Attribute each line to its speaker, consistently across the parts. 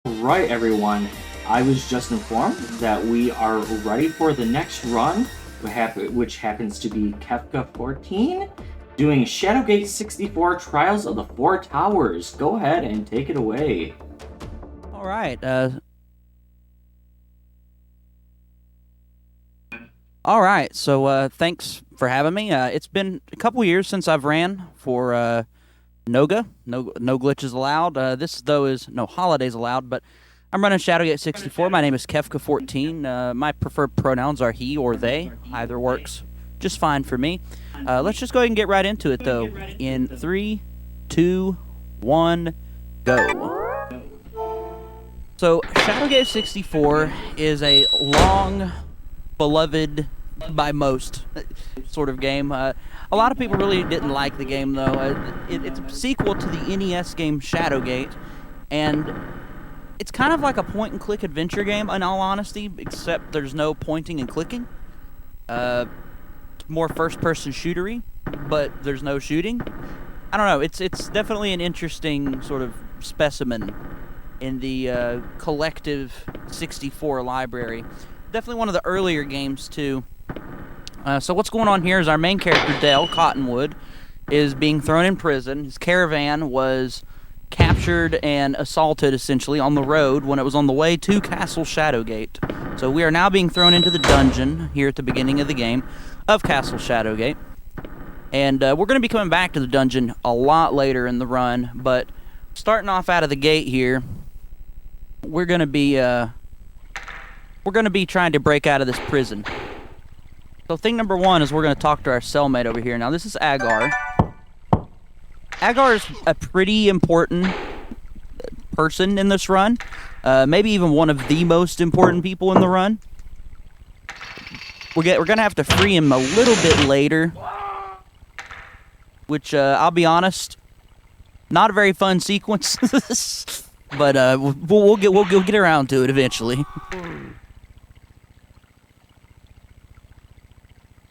Speaker 1: Right, everyone. I was just informed that we are ready for the next run, which happens to be Kefka14, doing Shadowgate 64 Trials of the Four Towers. Go ahead and take it away.
Speaker 2: All right. So thanks for having me. It's been a couple years since I've ran for NoGA. No glitches allowed. This though is no holidays allowed. But I'm running Shadowgate 64. My name is Kefka14. My preferred pronouns are he or they. Either works just fine for me. Let's just go ahead and get right into it though. In 3, 2, 1, go. So, Shadowgate 64 is a long, beloved by most sort of game. A lot of people really didn't like the game, though. It's a sequel to the NES game Shadowgate, and it's kind of like a point-and-click adventure game, in all honesty, except there's no pointing and clicking. More first-person shootery, but there's no shooting. I don't know. It's definitely an interesting sort of specimen in the collective 64 library. Definitely one of the earlier games, too. So what's going on here is our main character, Dale Cottonwood, is being thrown in prison. His caravan was captured and assaulted, essentially, on the road when it was on the way to Castle Shadowgate. So we are now being thrown into the dungeon here at the beginning of the game of Castle Shadowgate. And we're going to be coming back to the dungeon a lot later in the run, but starting off out of the gate here, we're gonna be trying to break out of this prison. So thing number one is we're gonna talk to our cellmate over here. Now this is Agar. Agar is a pretty important person in this run. Maybe even one of the most important people in the run. We're gonna have to free him a little bit later, which I'll be honest, not a very fun sequence. But we'll get around to it eventually.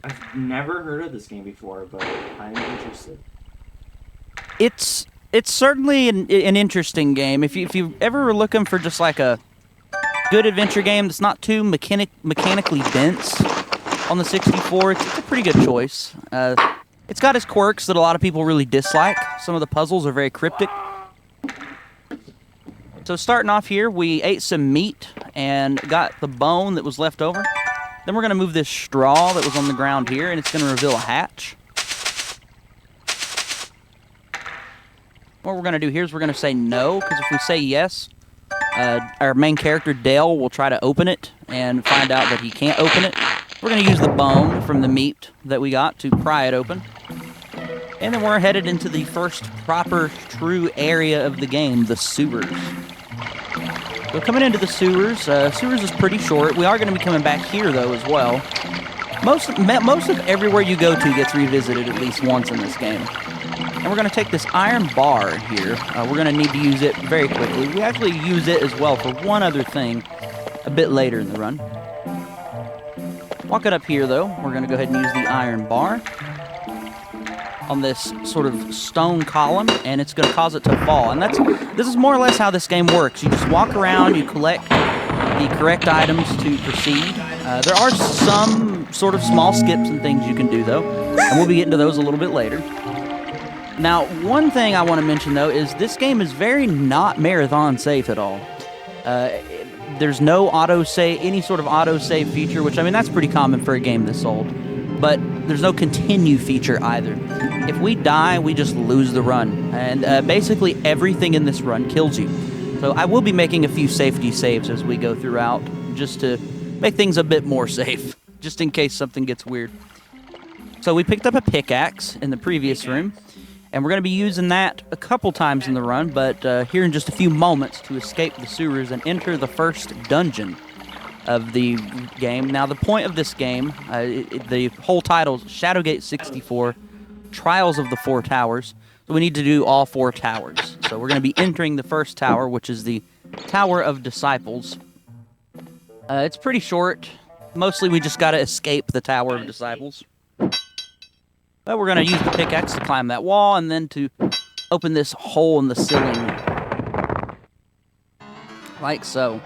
Speaker 1: I've never heard of this game before, but I'm interested.
Speaker 2: It's certainly an interesting game. If you ever were looking for just like a good adventure game that's not too mechanically dense on the 64, it's a pretty good choice. It's got its quirks that a lot of people really dislike. Some of the puzzles are very cryptic. So starting off here, we ate some meat and got the bone that was left over. Then we're going to move this straw that was on the ground here, and it's going to reveal a hatch. What we're going to do here is we're going to say no, because if we say yes, our main character, Dale, will try to open it and find out that he can't open it. We're going to use the bone from the meat that we got to pry it open. And then we're headed into the first proper, true area of the game, the sewers. So coming into the sewers, sewers is pretty short. We are going to be coming back here, though, as well. Most of everywhere you go to gets revisited at least once in this game. And we're going to take this iron bar here. We're going to need to use it very quickly. We actually use it as well for one other thing a bit later in the run. Walking up here, though, we're going to go ahead and use the iron bar on this sort of stone column, and it's going to cause it to fall. And this is more or less how this game works. You just walk around, you collect the correct items to proceed. There are some sort of small skips and things you can do, though, and we'll be getting to those a little bit later. Now, one thing I want to mention, though, is this game is very not marathon safe at all. There's no autosave, any sort of autosave feature, which, I mean, that's pretty common for a game this old. But there's no continue feature either. If we die, we just lose the run. And basically everything in this run kills you. So I will be making a few safety saves as we go throughout, just to make things a bit more safe, just in case something gets weird. So we picked up a pickaxe in the previous room, and we're going to be using that a couple times in the run, but here in just a few moments to escape the sewers and enter the first dungeon of the game. Now, the point of this game, the whole title is Shadowgate 64, Trials of the Four Towers. So we need to do all four towers. So we're going to be entering the first tower, which is the Tower of Disciples. It's pretty short. Mostly we just got to escape the Tower of Disciples. But we're going to use the pickaxe to climb that wall and then to open this hole in the ceiling Like so.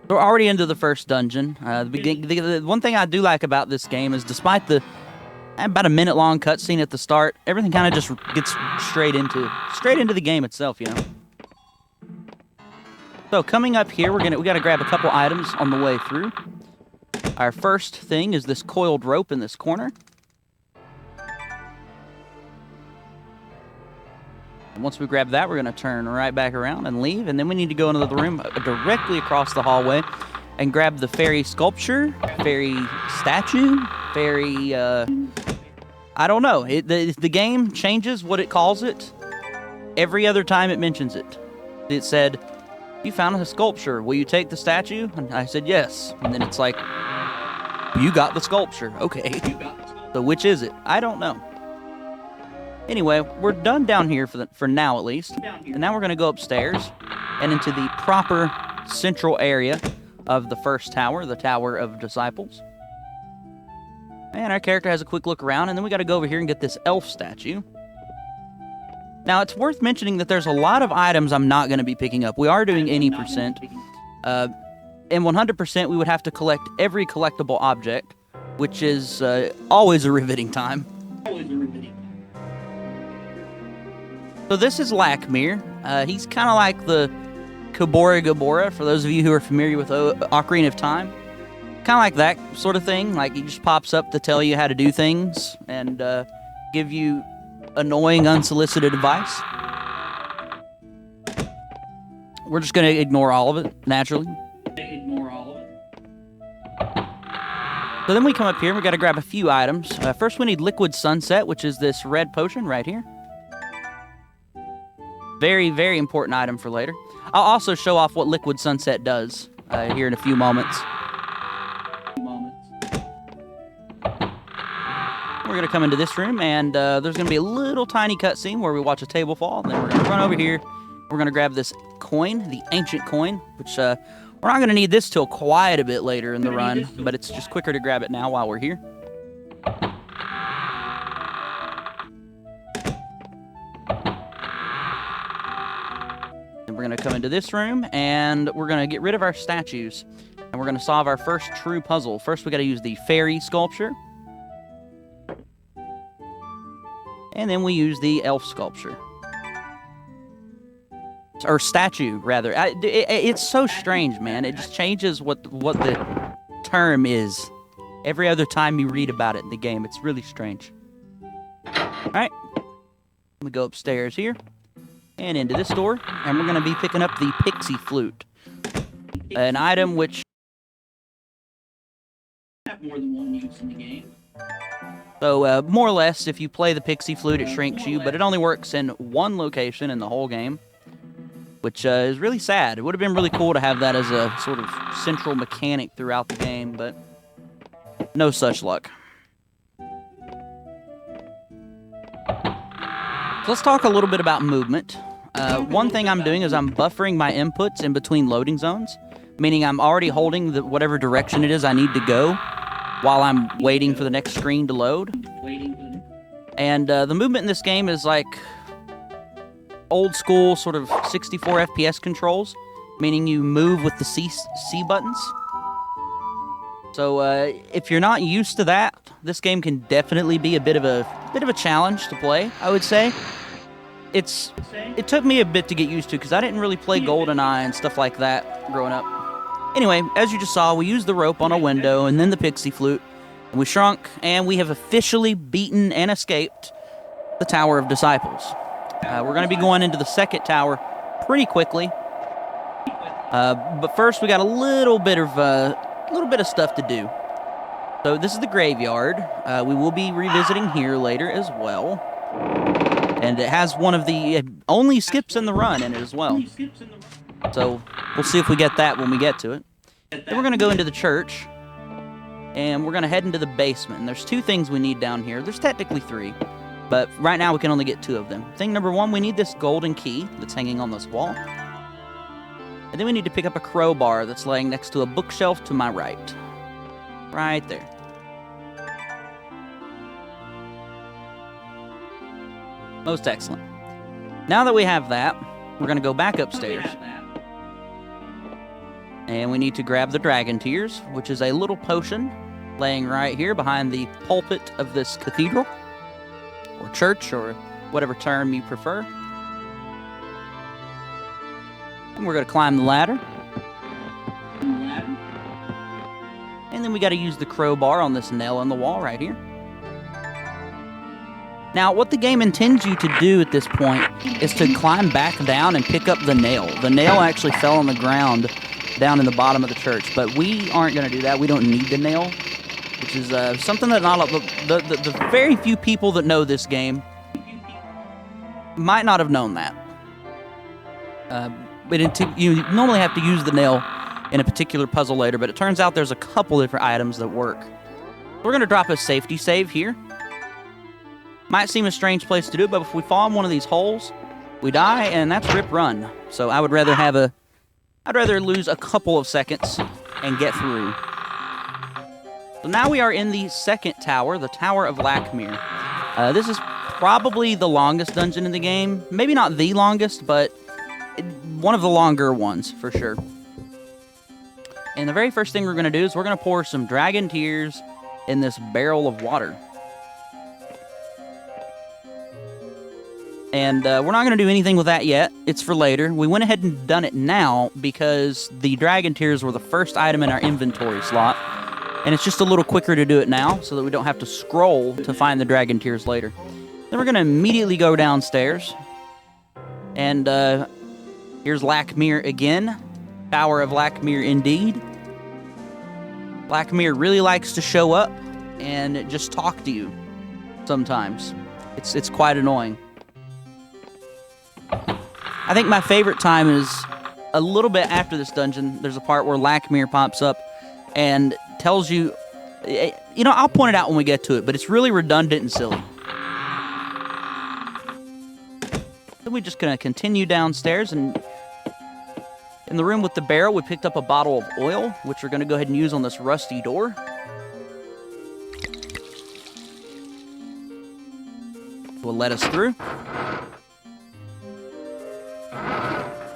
Speaker 2: We're already into the first dungeon. The one thing I do like about this game is despite the about a minute-long cutscene at the start, everything kind of just gets straight into the game itself, you know. So coming up here, we got to grab a couple items on the way through. Our first thing is this coiled rope in this corner. And once we grab that, we're going to turn right back around and leave. And then we need to go into the room directly across the hallway and grab the fairy sculpture, fairy statue, fairy, I don't know. The game changes what it calls it every other time it mentions it. It said, "You found a sculpture. Will you take the statue?" And I said, "Yes." And then it's like, "You got the sculpture." Okay. So which is it? I don't know. Anyway, we're done down here for now at least. And now we're going to go upstairs and into the proper central area of the first tower, the Tower of Disciples. And our character has a quick look around, and then we got to go over here and get this elf statue. Now, it's worth mentioning that there's a lot of items I'm not going to be picking up. We are doing any percent. In 100%, we would have to collect every collectible object, which is always a riveting time. So this is Lakmir. He's kind of like the Kabora Gabora, for those of you who are familiar with Ocarina of Time. Kind of like that sort of thing. Like, he just pops up to tell you how to do things and give you annoying, unsolicited advice. We're just going to ignore all of it, naturally. So then we come up here and we got to grab a few items. First, we need Liquid Sunset, which is this red potion right here. Very, very important item for later. I'll also show off what Liquid Sunset does here in a few moments. We're going to come into this room, and there's going to be a little tiny cutscene where we watch a table fall. Then we're going to run over here. We're going to grab this coin, the ancient coin, which we're not going to need this till quite a bit later in the run, but it's just quicker to grab it now while we're here. Then we're going to come into this room, and we're going to get rid of our statues, and we're going to solve our first true puzzle. First, we got to use the fairy sculpture. And then we use the elf sculpture. Or statue, rather. It's so strange, man. It just changes what the term is every other time you read about it in the game. It's really strange. Alright. We go upstairs here. And into this door. And we're going to be picking up the pixie flute. An item which have more than one use in the game. So, more or less, if you play the pixie flute, it shrinks you, but it only works in one location in the whole game, which is really sad. It would have been really cool to have that as a sort of central mechanic throughout the game, but no such luck. So let's talk a little bit about movement. One thing I'm doing is I'm buffering my inputs in between loading zones, meaning I'm already holding whatever direction it is I need to go while I'm waiting for the next screen to load. And the movement in this game is like old school sort of 64 FPS controls, meaning you move with the C buttons. So if you're not used to that, this game can definitely be a bit of a challenge to play, I would say. It took me a bit to get used to because I didn't really play GoldenEye and stuff like that growing up. Anyway, as you just saw, we used the rope on a window and then the pixie flute, and we shrunk, and we have officially beaten and escaped the Tower of Disciples. We're going to be going into the second tower pretty quickly, but first we got a little bit of stuff to do. So this is the graveyard. We will be revisiting here later as well, and it has one of the only skips in the run in it as well. So we'll see if we get that when we get to it. Then we're going to go into the church, and we're going to head into the basement. And there's two things we need down here. There's technically three, but right now we can only get two of them. Thing number one, we need this golden key that's hanging on this wall. And then we need to pick up a crowbar that's laying next to a bookshelf to my right. Right there. Most excellent. Now that we have that, we're going to go back upstairs. And we need to grab the Dragon Tears, which is a little potion laying right here behind the pulpit of this cathedral, or church, or whatever term you prefer. And we're going to climb the ladder. And then we got to use the crowbar on this nail in the wall right here. Now, what the game intends you to do at this point is to climb back down and pick up the nail. The nail actually fell on the ground down in the bottom of the church, but we aren't going to do that. We don't need the nail, which is something that not the very few people that know this game might not have known that. But you normally have to use the nail in a particular puzzle later, but it turns out there's a couple different items that work. We're going to drop a safety save here. Might seem a strange place to do it, but if we fall in one of these holes, we die, and that's rip run. So I would rather I'd rather lose a couple of seconds and get through. So now we are in the second tower, the Tower of Lakmir. This is probably the longest dungeon in the game. Maybe not the longest, but one of the longer ones, for sure. And the very first thing we're going to do is we're going to pour some Dragon Tears in this barrel of water. And we're not going to do anything with that yet. It's for later. We went ahead and done it now because the Dragon Tears were the first item in our inventory slot. And it's just a little quicker to do it now so that we don't have to scroll to find the Dragon Tears later. Then we're going to immediately go downstairs. And here's Lakmir again. Tower of Lakmir indeed. Lakmir really likes to show up and just talk to you sometimes. It's quite annoying. I think my favorite time is a little bit after this dungeon. There's a part where Lakmir pops up and tells you... You know, I'll point it out when we get to it, but it's really redundant and silly. So we're just going to continue downstairs, and in the room with the barrel, we picked up a bottle of oil, which we're going to go ahead and use on this rusty door. Will let us through.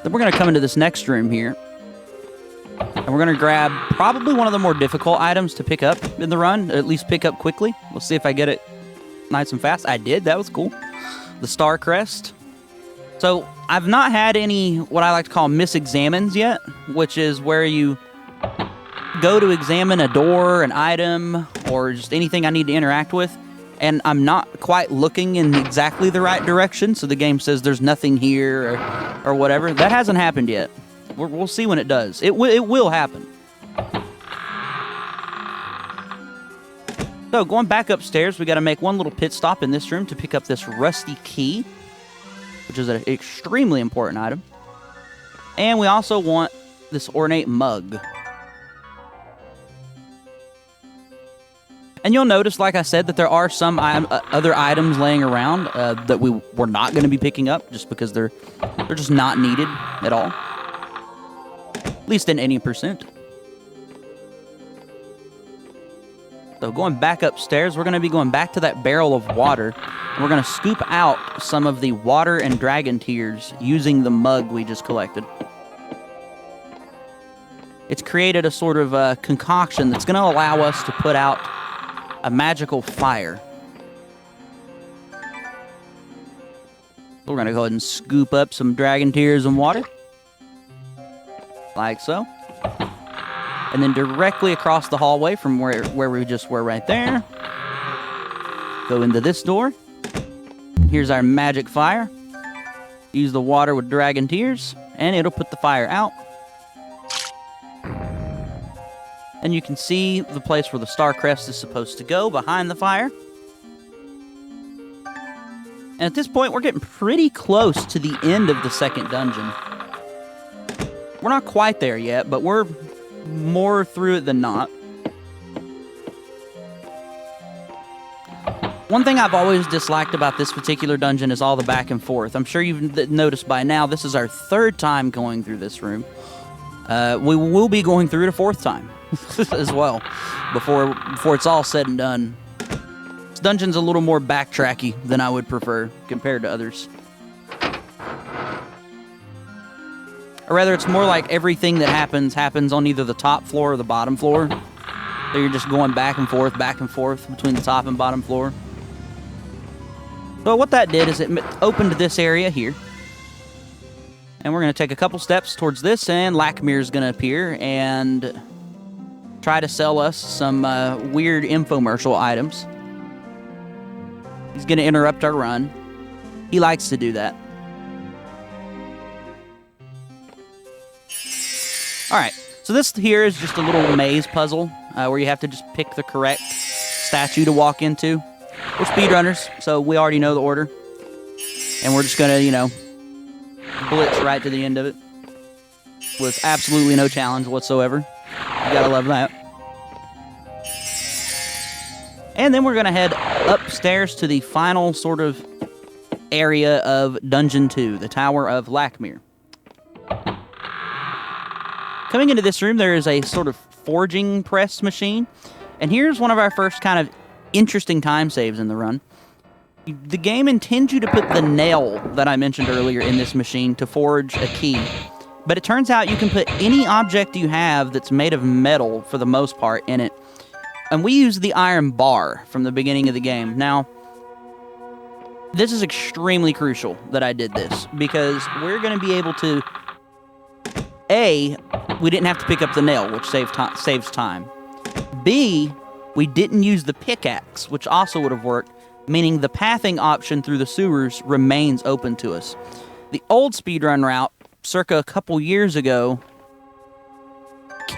Speaker 2: Then we're going to come into this next room here. And we're going to grab probably one of the more difficult items to pick up in the run, or at least pick up quickly. We'll see if I get it nice and fast. I did. That was cool. The Star Crest. So I've not had any what I like to call misexamines yet, which is where you go to examine a door, an item, or just anything I need to interact with, and I'm not quite looking in exactly the right direction, so the game says there's nothing here or whatever. That hasn't happened yet. We'll see when it does. It will happen. So going back upstairs, we got to make one little pit stop in this room to pick up this rusty key, which is an extremely important item. And we also want this ornate mug. And you'll notice, like I said, that there are some other items laying around that we're not going to be picking up just because they're just not needed at all. At least in any percent. So going back upstairs, we're going to be going back to that barrel of water. And we're going to scoop out some of the water and Dragon Tears using the mug we just collected. It's created a sort of concoction that's going to allow us to put out a magical fire. We're going to go ahead and scoop up some Dragon Tears and water. Like so. And then directly across the hallway from where we just were right there. Go into this door. Here's our magic fire. Use the water with Dragon Tears, and it'll put the fire out. And you can see the place where the Star Crest is supposed to go behind the fire. And at this point, we're getting pretty close to the end of the second dungeon. We're not quite there yet, but we're more through it than not. One thing I've always disliked about this particular dungeon is all the back and forth. I'm sure you've noticed by now, this is our third time going through this room. We will be going through it a fourth time as well before it's all said and done. This dungeon's a little more backtracky than I would prefer compared to others. Or rather, it's more like everything that happens on either the top floor or the bottom floor. So you're just going back and forth between the top and bottom floor. So what that did is it opened this area here. And we're going to take a couple steps towards this, and Lakmir's going to appear and try to sell us some weird infomercial items. He's going to interrupt our run. He likes to do that. Alright, so this here is just a little maze puzzle where you have to just pick the correct statue to walk into. We're speedrunners, so we already know the order. And we're just going to, you know, blitz right to the end of it with absolutely no challenge whatsoever. You gotta love that. And then we're going to head upstairs to the final sort of area of Dungeon 2, the Tower of Lakmir. Coming into this room, there is a sort of forging press machine. And here's one of our first kind of interesting time saves in the run. The game intends you to put the nail that I mentioned earlier in this machine to forge a key. But it turns out you can put any object you have that's made of metal, for the most part, in it. And we use the iron bar from the beginning of the game. Now, this is extremely crucial that I did this, because we're going to be able to... A, we didn't have to pick up the nail, which saves time. B, we didn't use the pickaxe, which also would have worked, meaning the pathing option through the sewers remains open to us. The old speedrun route, circa a couple years ago,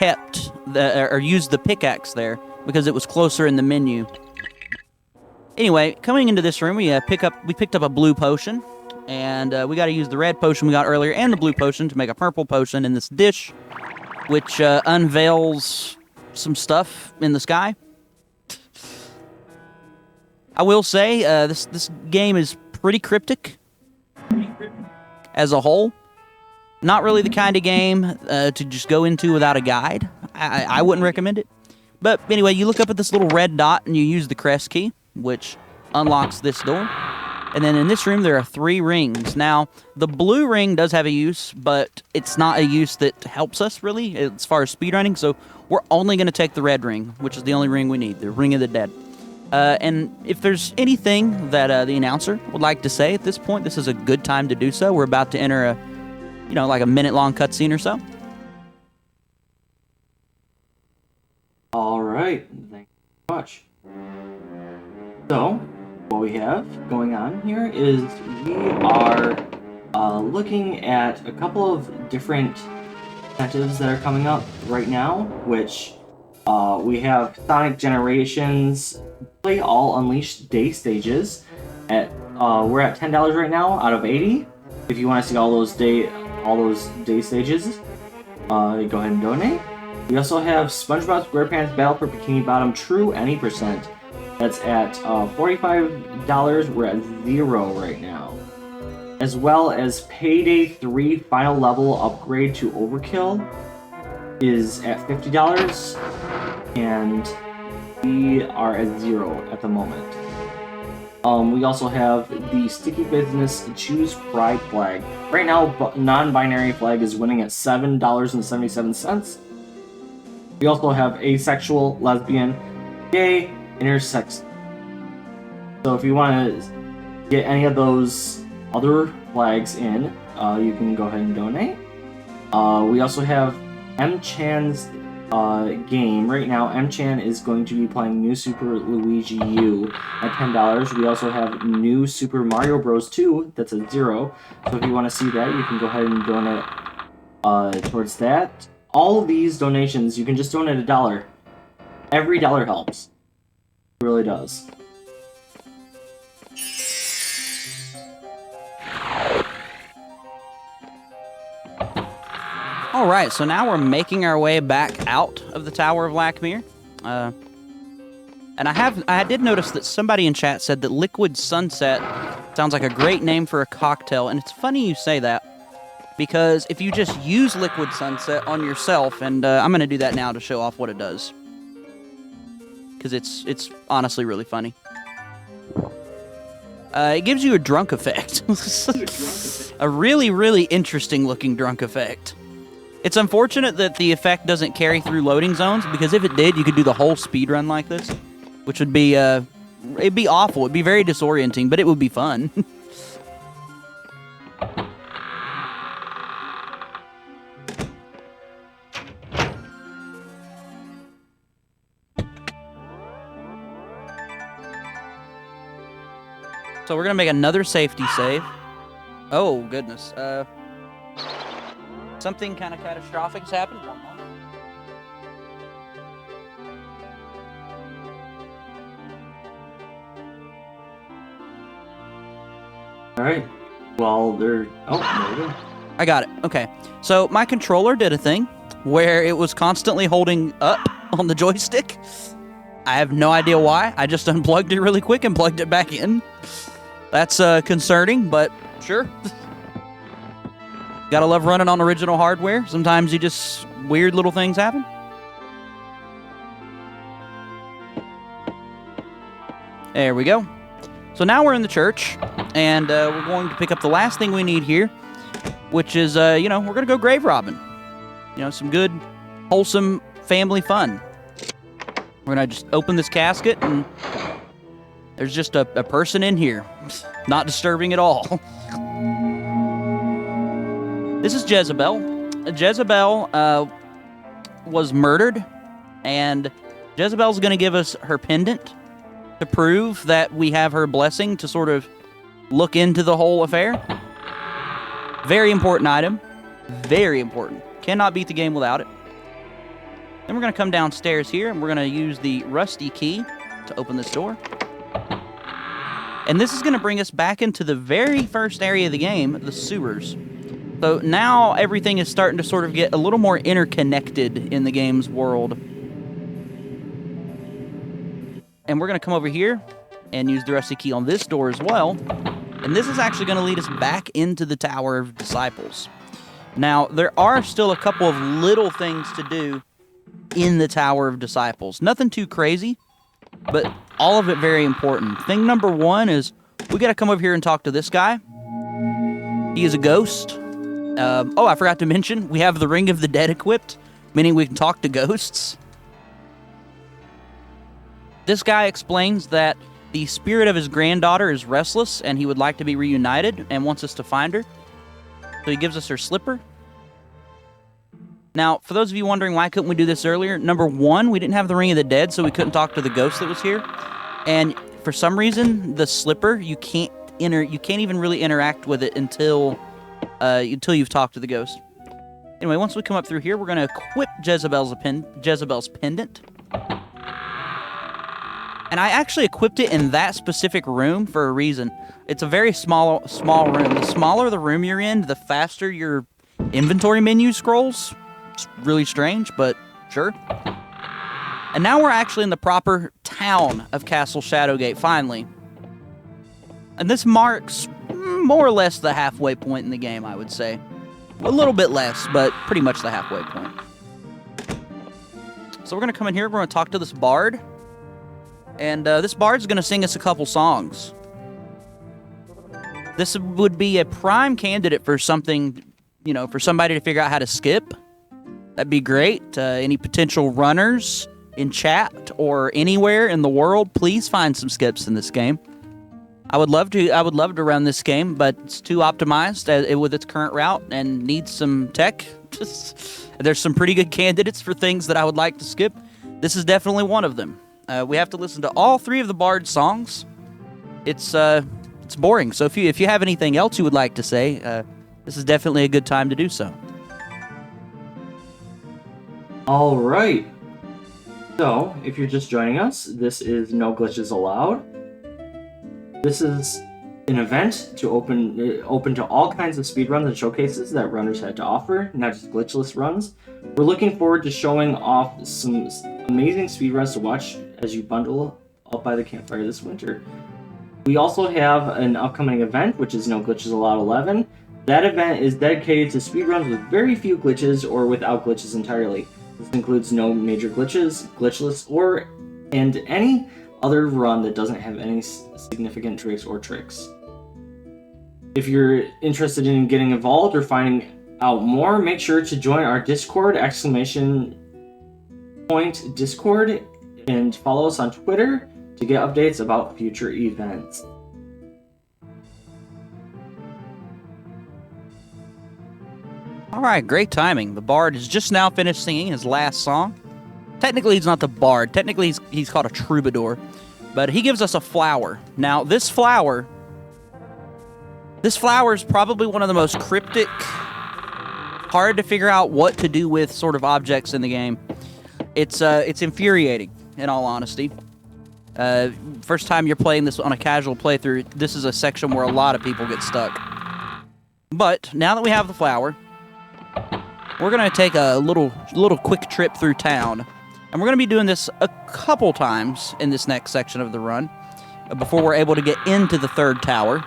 Speaker 2: used the pickaxe there because it was closer in the menu. Anyway, coming into this room, we picked up a blue potion, and we got to use the red potion we got earlier and the blue potion to make a purple potion in this dish, which unveils some stuff in the sky. I will say, this game is pretty cryptic as a whole. Not really the kind of game to just go into without a guide. I wouldn't recommend it. But anyway, you look up at this little red dot and you use the crest key, which unlocks this door. And then in this room, there are 3 rings. Now, the blue ring does have a use, but it's not a use that helps us, really, as far as speedrunning. So we're only going to take the red ring, which is the only ring we need, the Ring of the Dead. And if there's anything that the announcer would like to say at this point, this is a good time to do so. We're about to enter like a minute-long cutscene or so.
Speaker 1: All right, thank you very much. So, what we have going on here is we are looking at a couple of different incentives that are coming up right now, which we have Sonic Generations Play All Unleashed Day Stages. We're at $10 right now out of 80. If you want to see all those day stages, go ahead and donate. We also have SpongeBob SquarePants Battle for Bikini Bottom True Any %. That's at $45. We're at 0 right now. As well as Payday 3 Final Level Upgrade to Overkill is at $50. And we are at 0 at the moment. We also have the Sticky Business Choose Pride flag. Right now, non-binary flag is winning at $7.77. We also have asexual, lesbian, gay, intersex. So if you want to get any of those other flags in, you can go ahead and donate. We also have M-Chan's game. Right now, M-Chan is going to be playing New Super Luigi U at $10. We also have New Super Mario Bros. 2, that's at 0. So if you want to see that, you can go ahead and donate towards that. All of these donations, you can just donate $1. Every dollar helps. It really does.
Speaker 2: Alright, so now we're making our way back out of the Tower of Lakmir. And I did notice that somebody in chat said that Liquid Sunset sounds like a great name for a cocktail, and it's funny you say that, because if you just use Liquid Sunset on yourself, and I'm going to do that now to show off what it does, because it's honestly really funny. It gives you a drunk effect. A really, really interesting looking drunk effect. It's unfortunate that the effect doesn't carry through loading zones, because if it did, you could do the whole speed run like this, which would be, it'd be awful. It'd be very disorienting, but it would be fun. So we're gonna make another safety save. Oh, goodness. Something kind of catastrophic has happened. One moment.
Speaker 1: All right. Well, there we go.
Speaker 2: I got it. Okay. So my controller did a thing where it was constantly holding up on the joystick. I have no idea why. I just unplugged it really quick and plugged it back in. That's concerning, but sure. Gotta love running on original hardware. Sometimes weird little things happen. There we go. So now we're in the church, and we're going to pick up the last thing we need here, which is, we're gonna go grave robbing. Some good, wholesome family fun. We're gonna just open this casket, and there's just a person in here. Not disturbing at all. This is Jezebel. Jezebel was murdered, and Jezebel's going to give us her pendant to prove that we have her blessing to sort of look into the whole affair. Very important item. Very important. Cannot beat the game without it. Then we're going to come downstairs here, and we're going to use the rusty key to open this door. And this is going to bring us back into the very first area of the game, the sewers. So now everything is starting to sort of get a little more interconnected in the game's world. And we're going to come over here and use the rusty key on this door as well. And this is actually going to lead us back into the Tower of Disciples. Now, there are still a couple of little things to do in the Tower of Disciples. Nothing too crazy, but all of it very important. Thing number one is we got to come over here and talk to this guy. He is a ghost. I forgot to mention, we have the Ring of the Dead equipped, meaning we can talk to ghosts. This guy explains that the spirit of his granddaughter is restless, and he would like to be reunited, and wants us to find her. So he gives us her slipper. Now, for those of you wondering why couldn't we do this earlier, number one, we didn't have the Ring of the Dead, so we couldn't talk to the ghost that was here. And for some reason, the slipper, you can't even really interact with it until you've talked to the ghost. Anyway, once we come up through here, we're going to equip Jezebel's pendant. And I actually equipped it in that specific room for a reason. It's a very small room. The smaller the room you're in, the faster your inventory menu scrolls. It's really strange, but sure. And now we're actually in the proper town of Castle Shadowgate, finally. And this marks more or less the halfway point in the game, I would say. A little bit less, but pretty much the halfway point. So we're going to come in here, we're going to talk to this bard. And this bard's going to sing us a couple songs. This would be a prime candidate for something, for somebody to figure out how to skip. That'd be great. Any potential runners in chat or anywhere in the world, please find some skips in this game. I would love to run this game, but it's too optimized with its current route and needs some tech. There's some pretty good candidates for things that I would like to skip. This is definitely one of them. We have to listen to all three of the Bard's songs. It's boring, so if you have anything else you would like to say, this is definitely a good time to do so.
Speaker 1: All right. So, if you're just joining us, this is No Glitches Allowed. This is an event to open to all kinds of speedruns and showcases that runners had to offer, not just glitchless runs. We're looking forward to showing off some amazing speedruns to watch as you bundle up by the campfire this winter. We also have an upcoming event, which is No Glitches Allowed 11. That event is dedicated to speedruns with very few glitches or without glitches entirely. This includes no major glitches, glitchless, and any other run that doesn't have any significant tricks. If you're interested in getting involved or finding out more, make sure to join our Discord, !Discord, and follow us on Twitter to get updates about future events.
Speaker 2: Alright, great timing. The Bard has just now finished singing his last song. Technically, he's not the Bard. Technically, he's called a Troubadour. But he gives us a flower. Now, this flower is probably one of the most cryptic, hard to figure out what to do with sort of objects in the game. It's infuriating, in all honesty. First time you're playing this on a casual playthrough, this is a section where a lot of people get stuck. But, now that we have the flower, we're going to take a little quick trip through town. And we're going to be doing this a couple times in this next section of the run before we're able to get into the third tower.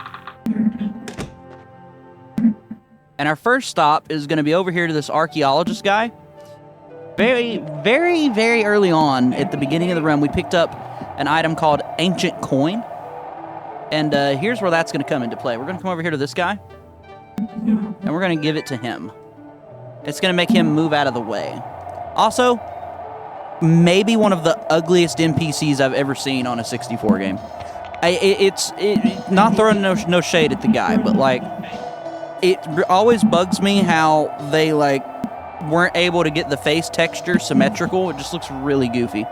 Speaker 2: And our first stop is going to be over here to this archaeologist guy. Very, very, very early on at the beginning of the run, we picked up an item called Ancient Coin. And here's where that's going to come into play. We're going to come over here to this guy. And we're going to give it to him. It's going to make him move out of the way. Also, maybe one of the ugliest NPCs I've ever seen on a 64 game. It's not throwing no shade at the guy, but like, it always bugs me how they like weren't able to get the face texture symmetrical. It just looks really goofy.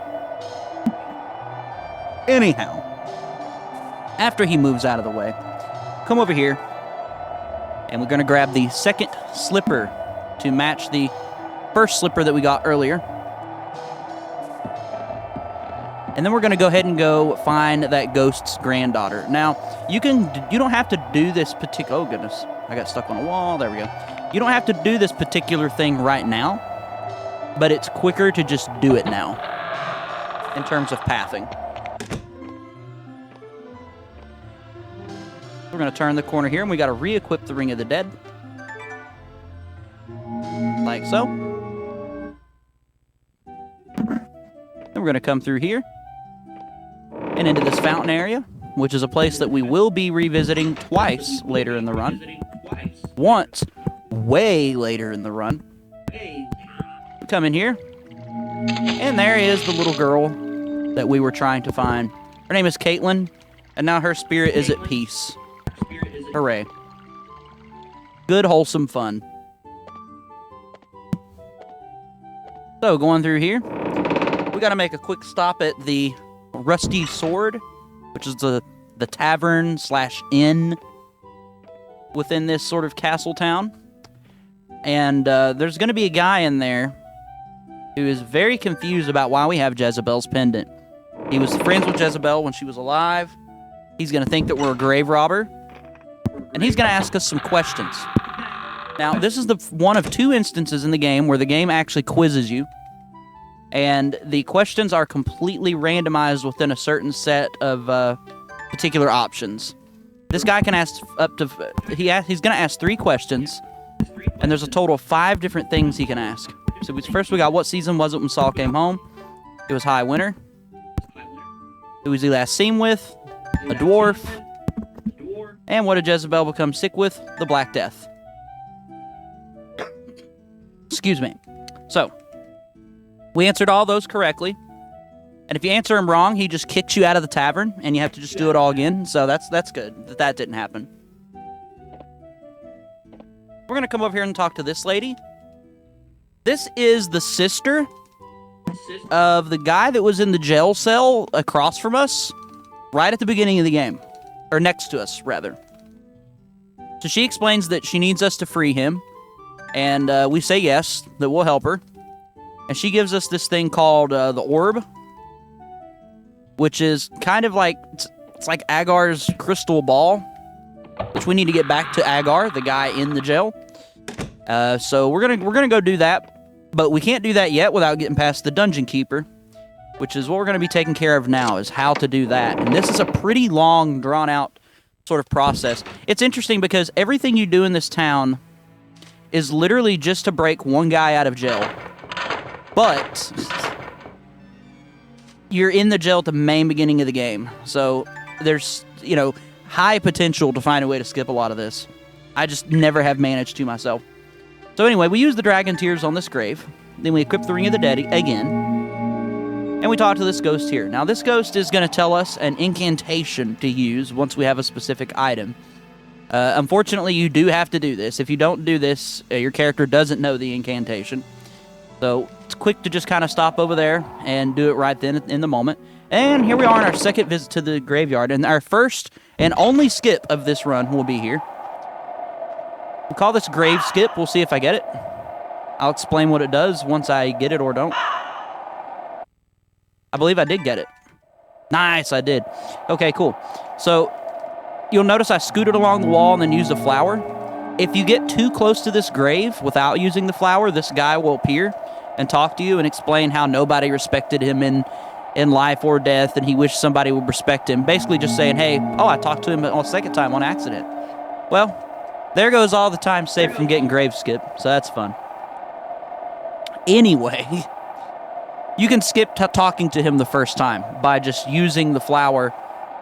Speaker 2: Anyhow, after he moves out of the way, come over here, and we're going to grab the second slipper to match the first slipper that we got earlier. And then we're going to go ahead and go find that ghost's granddaughter. Now, you don't have to do this particular... Oh, goodness. I got stuck on a wall. There we go. You don't have to do this particular thing right now, but it's quicker to just do it now in terms of pathing. We're going to turn the corner here, and we got to re-equip the Ring of the Dead. Like so. Then we're going to come through here and into this fountain area, which is a place that we will be revisiting twice later in the run. Once, way later in the run. Come in here, and there is the little girl that we were trying to find. Her name is Caitlin, and now her spirit is at peace. Hooray. Good, wholesome fun. So, going through here, we got to make a quick stop at the Rusty Sword, which is the tavern/inn within this sort of castle town. And there's going to be a guy in there who is very confused about why we have Jezebel's pendant. He was friends with Jezebel when she was alive. He's going to think that we're a grave robber. And he's going to ask us some questions. Now, this is the one of two instances in the game where the game actually quizzes you. And the questions are completely randomized within a certain set of particular options. This guy can ask up to... He's going to ask 3 questions. And there's a total of 5 different things he can ask. So first we got, what season was it when Saul came home? It was high winter. Who was he last seen with? A dwarf. And what did Jezebel become sick with? The Black Death. Excuse me. So, we answered all those correctly. And if you answer them wrong, he just kicks you out of the tavern, and you have to just do it all again. So that's good that didn't happen. We're going to come over here and talk to this lady. This is the sister of the guy that was in the jail cell across from us right at the beginning of the game. Or next to us, rather. So she explains that she needs us to free him. And we say yes, that we'll help her. And she gives us this thing called the Orb. Which is kind of like... It's like Agar's crystal ball. Which we need to get back to Agar, the guy in the jail. So we're gonna go do that. But we can't do that yet without getting past the Dungeon Keeper. Which is what we're going to be taking care of now, is how to do that. And this is a pretty long, drawn-out sort of process. It's interesting because everything you do in this town is literally just to break one guy out of jail. But you're in the jail at the main beginning of the game. So there's, high potential to find a way to skip a lot of this. I just never have managed to myself. So anyway, we use the dragon tears on this grave. Then we equip the Ring of the Dead again. And we talk to this ghost here. Now, this ghost is going to tell us an incantation to use once we have a specific item. Unfortunately, you do have to do this. If you don't do this, your character doesn't know the incantation. So it's quick to just kind of stop over there and do it right then in the moment. And here we are on our second visit to the graveyard. And our first and only skip of this run will be here. We call this grave skip. We'll see if I get it. I'll explain what it does once I get it or don't. I believe I did get it. Nice, I did. Okay, cool. So you'll notice I scooted along the wall and then used a flower. If you get too close to this grave without using the flower, this guy will appear and talk to you and explain how nobody respected him in life or death, and he wished somebody would respect him. Basically just saying, hey, I talked to him a second time on accident. Well, there goes all the time saved from getting grave skip, so that's fun. Anyway, you can skip talking to him the first time by just using the flower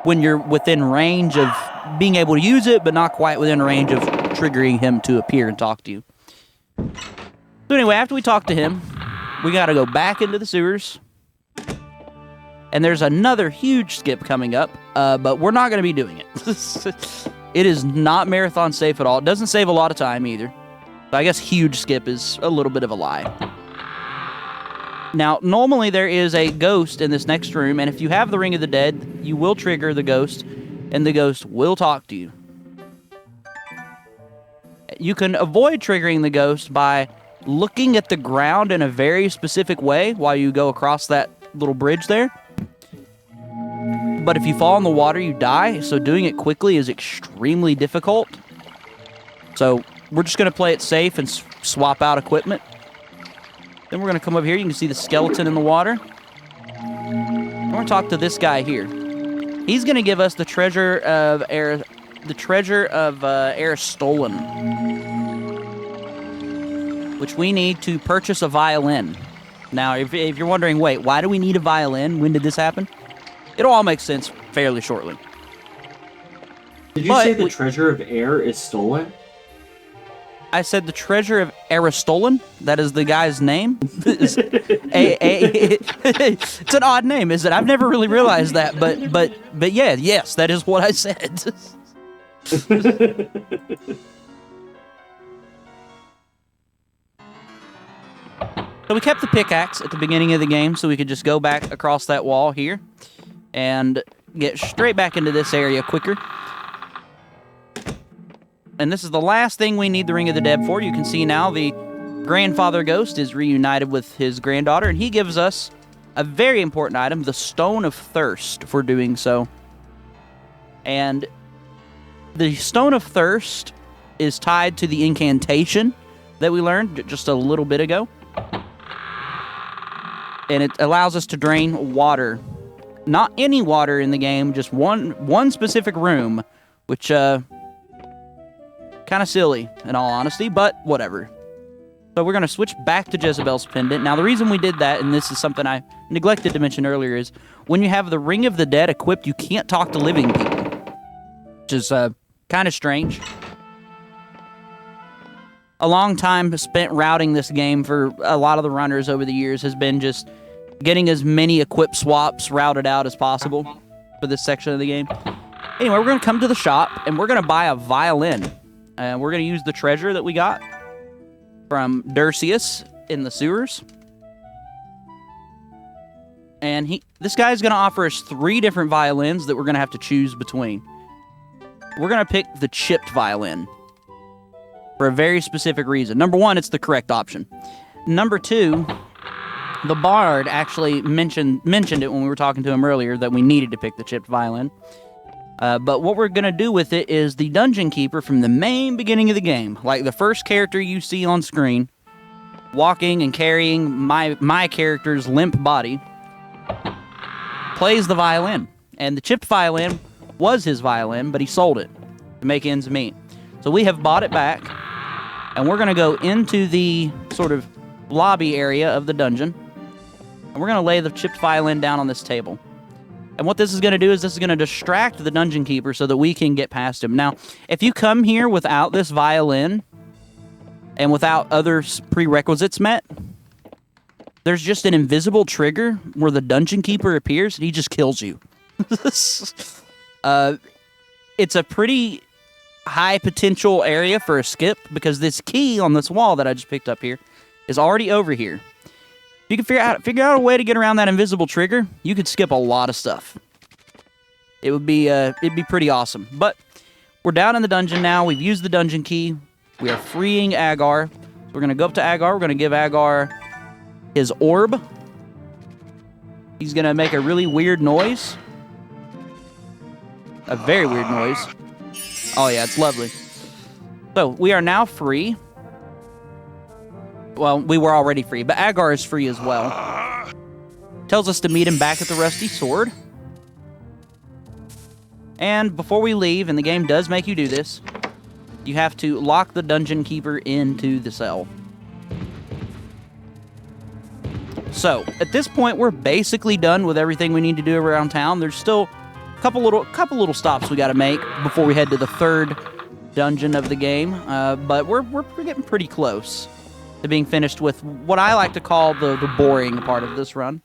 Speaker 2: when you're within range of being able to use it, but not quite within range of triggering him to appear and talk to you. So anyway, after we talk to him, we got to go back into the sewers. And there's another huge skip coming up, but we're not going to be doing it. It is not marathon safe at all. It doesn't save a lot of time either. So I guess huge skip is a little bit of a lie. Now, normally there is a ghost in this next room, and if you have the Ring of the Dead, you will trigger the ghost, and the ghost will talk to you. You can avoid triggering the ghost by looking at the ground in a very specific way while you go across that little bridge there. But if you fall in the water, you die, so doing it quickly is extremely difficult. So we're just going to play it safe and swap out equipment. Then we're going to come over here. You can see the skeleton in the water. We're going to talk to this guy here. He's going to give us the treasure of Aristolan, which we need to purchase a violin. Now, if you're wondering, wait, why do we need a violin? When did this happen? It'll all make sense fairly shortly.
Speaker 1: Did you say the treasure of air is stolen?
Speaker 2: I said the treasure of Aristolan. That is the guy's name. It's an odd name, is it? I've never really realized that, but yeah, yes, that is what I said. So we kept the pickaxe at the beginning of the game so we could just go back across that wall here and get straight back into this area quicker. And this is the last thing we need the Ring of the Dead for. You can see now the grandfather ghost is reunited with his granddaughter, and he gives us a very important item, the Stone of Thirst, for doing so. And the Stone of Thirst is tied to the incantation that we learned just a little bit ago. And it allows us to drain water. Not any water in the game, just one specific room, which, kind of silly, in all honesty, but whatever. So we're going to switch back to Jezebel's Pendant. Now, the reason we did that, and this is something I neglected to mention earlier, is when you have the Ring of the Dead equipped, you can't talk to living people, which is kind of strange. A long time spent routing this game for a lot of the runners over the years has been just getting as many equip swaps routed out as possible for this section of the game. Anyway, we're going to come to the shop, and we're going to buy a violin. We're going to use the treasure that we got from Dursius in the sewers. And this guy's going to offer us 3 different violins that we're going to have to choose between. We're going to pick the chipped violin for a very specific reason. Number 1, it's the correct option. Number 2, the bard actually mentioned it when we were talking to him earlier that we needed to pick the chipped violin. But what we're going to do with it is the Dungeon Keeper from the main beginning of the game, like the first character you see on screen, walking and carrying my character's limp body, plays the violin. And the chipped violin was his violin, but he sold it to make ends meet. So we have bought it back, and we're going to go into the sort of lobby area of the dungeon, and we're going to lay the chipped violin down on this table. And what this is going to do is this is going to distract the Dungeon Keeper so that we can get past him. Now, if you come here without this violin, and without other prerequisites met, there's just an invisible trigger where the dungeon keeper appears and he just kills you. It's a pretty high potential area for a skip because this key on this wall that I just picked up here is already over here. If you can figure out a way to get around that invisible trigger, you could skip a lot of stuff. It'd be pretty awesome. But we're down in the dungeon now. We've used the dungeon key. We are freeing Agar. We're gonna go up to Agar. We're gonna give Agar his orb. He's gonna make a really weird noise. A very weird noise. Oh yeah, it's lovely. So, we are now free. Well, we were already free, but Agar is free as well. Tells us to meet him back at the Rusty Sword. And before we leave, and the game does make you do this, you have to lock the dungeon keeper into the cell. So, at this point, we're basically done with everything we need to do around town. There's still a couple little stops we got to make before we head to the third dungeon of the game. But we're getting pretty close to being finished with what I like to call the boring part of this run,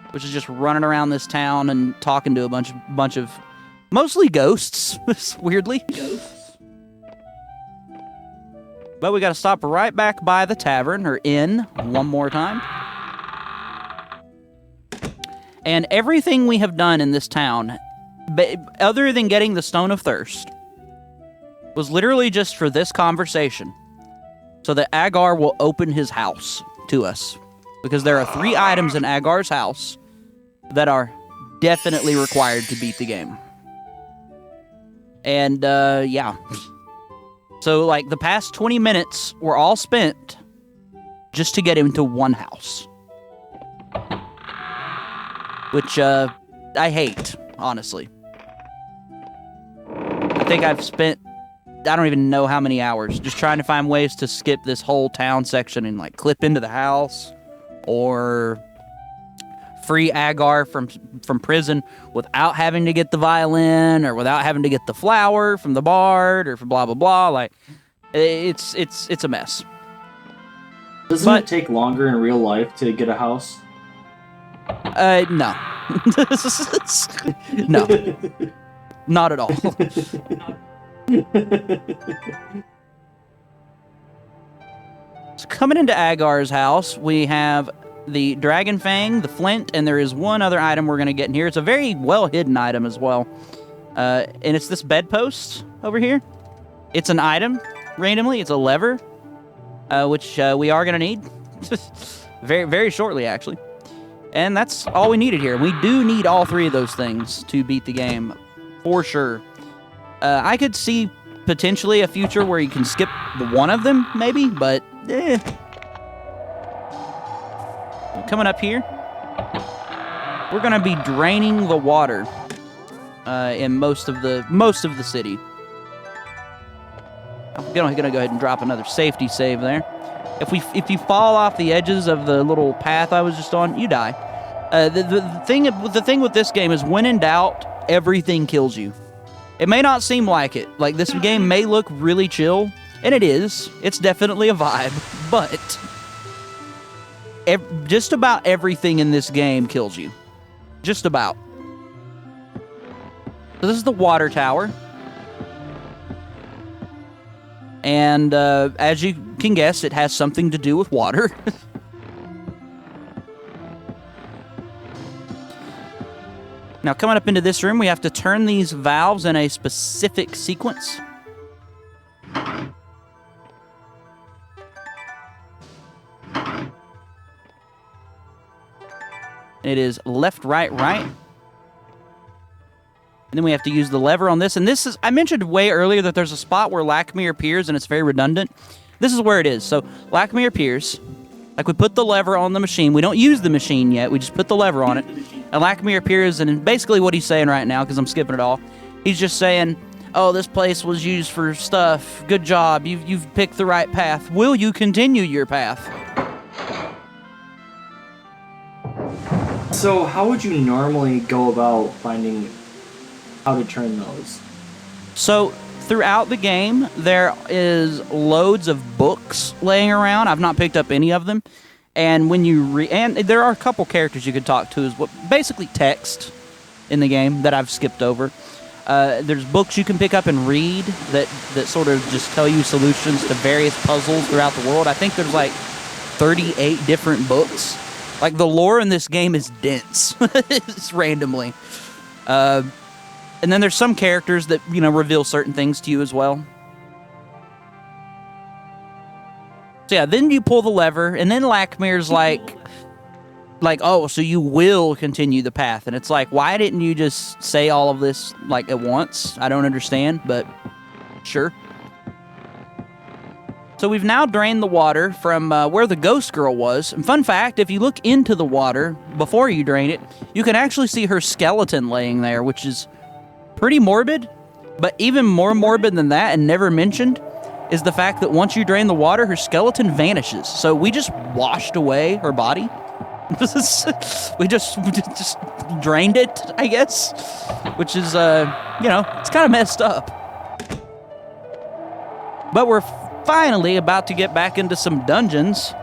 Speaker 2: which is just running around this town and talking to a bunch of mostly ghosts, weirdly. Ghosts. But we got to stop right back by the tavern, or inn, one more time. And everything we have done in this town, other than getting the Stone of Thirst, was literally just for this conversation, so that Agar will open his house to us. Because there are 3 items in Agar's house that are definitely required to beat the game. And, yeah. So, like, the past 20 minutes were all spent just to get him to one house. Which, I hate, honestly. I think I've spent, I don't even know how many hours, just trying to find ways to skip this whole town section and, like, clip into the house. Or free Agar from prison without having to get the violin, or without having to get the flower from the bard, or for blah blah blah. Like, it's a mess.
Speaker 1: Doesn't it take longer in real life to get a house?
Speaker 2: No. No. Not at all. So coming into Agar's house, we have the Dragon Fang, the Flint, and there is one other item we're going to get in here. It's a very well-hidden item as well. And it's this bedpost over here. It's an item, randomly. It's a lever, which we are going to need. Very, very shortly, actually. And that's all we needed here. We do need all 3 of those things to beat the game, for sure. I could see potentially a future where you can skip one of them, maybe, but coming up here, we're gonna be draining the water in most of the city. I'm gonna go ahead and drop another safety save there. If you fall off the edges of the little path I was just on, you die. The thing with this game is, when in doubt, everything kills you. It may not seem like it. Like, this game may look really chill, and it is. It's definitely a vibe, but just about everything in this game kills you. Just about. So this is the water tower. And as you can guess, it has something to do with water. Now, coming up into this room, we have to turn these valves in a specific sequence. It is left, right, right. And then we have to use the lever on this. And this is, I mentioned way earlier that there's a spot where Lakmir appears and it's very redundant. This is where it is. So Lakmir appears. Like, we put the lever on the machine. We don't use the machine yet. We just put the lever on it. And Lakmir appears, and basically what he's saying right now, because I'm skipping it all, he's just saying, oh, this place was used for stuff. Good job. You've picked the right path. Will you continue your path?
Speaker 1: So how would you normally go about finding how to turn those?
Speaker 2: So throughout the game, there is loads of books laying around. I've not picked up any of them. And when you and there are a couple characters you could talk to as well, basically text in the game that I've skipped over. There's books you can pick up and read that sort of just tell you solutions to various puzzles throughout the world. I think there's like 38 different books. Like, the lore in this game is dense. It's randomly. And then there's some characters that, you know, reveal certain things to you as well. So yeah, then you pull the lever, and then Lakmir's like, oh, so you will continue the path. And it's like, why didn't you just say all of this, like, at once? I don't understand, but sure. So we've now drained the water from where the ghost girl was. And fun fact, if you look into the water before you drain it, you can actually see her skeleton laying there, which is pretty morbid. But even more morbid than that, and never mentioned, is the fact that once you drain the water, her skeleton vanishes. So we just washed away her body. we just drained it, I guess. Which is, you know, it's kind of messed up. But we're finally about to get back into some dungeons.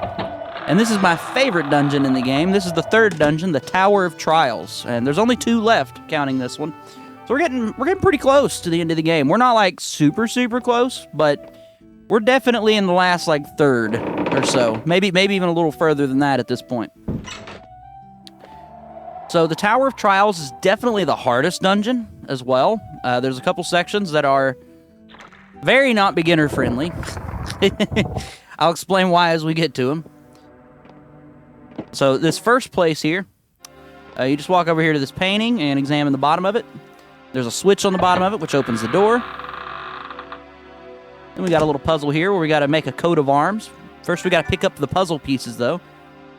Speaker 2: And this is my favorite dungeon in the game. This is the third dungeon, the Tower of Trials. And there's only 2 left, counting this one. So we're getting pretty close to the end of the game. We're not like super close, but we're definitely in the last like third or so. Maybe even a little further than that at this point. So the Tower of Trials is definitely the hardest dungeon as well. There's a couple sections that are very not beginner friendly. I'll explain why as we get to them. So this first place here, you just walk over here to this painting and examine the bottom of it. There's a switch on the bottom of it which opens the door. Then we got a little puzzle here where we got to make a coat of arms. First we got to pick up the puzzle pieces though.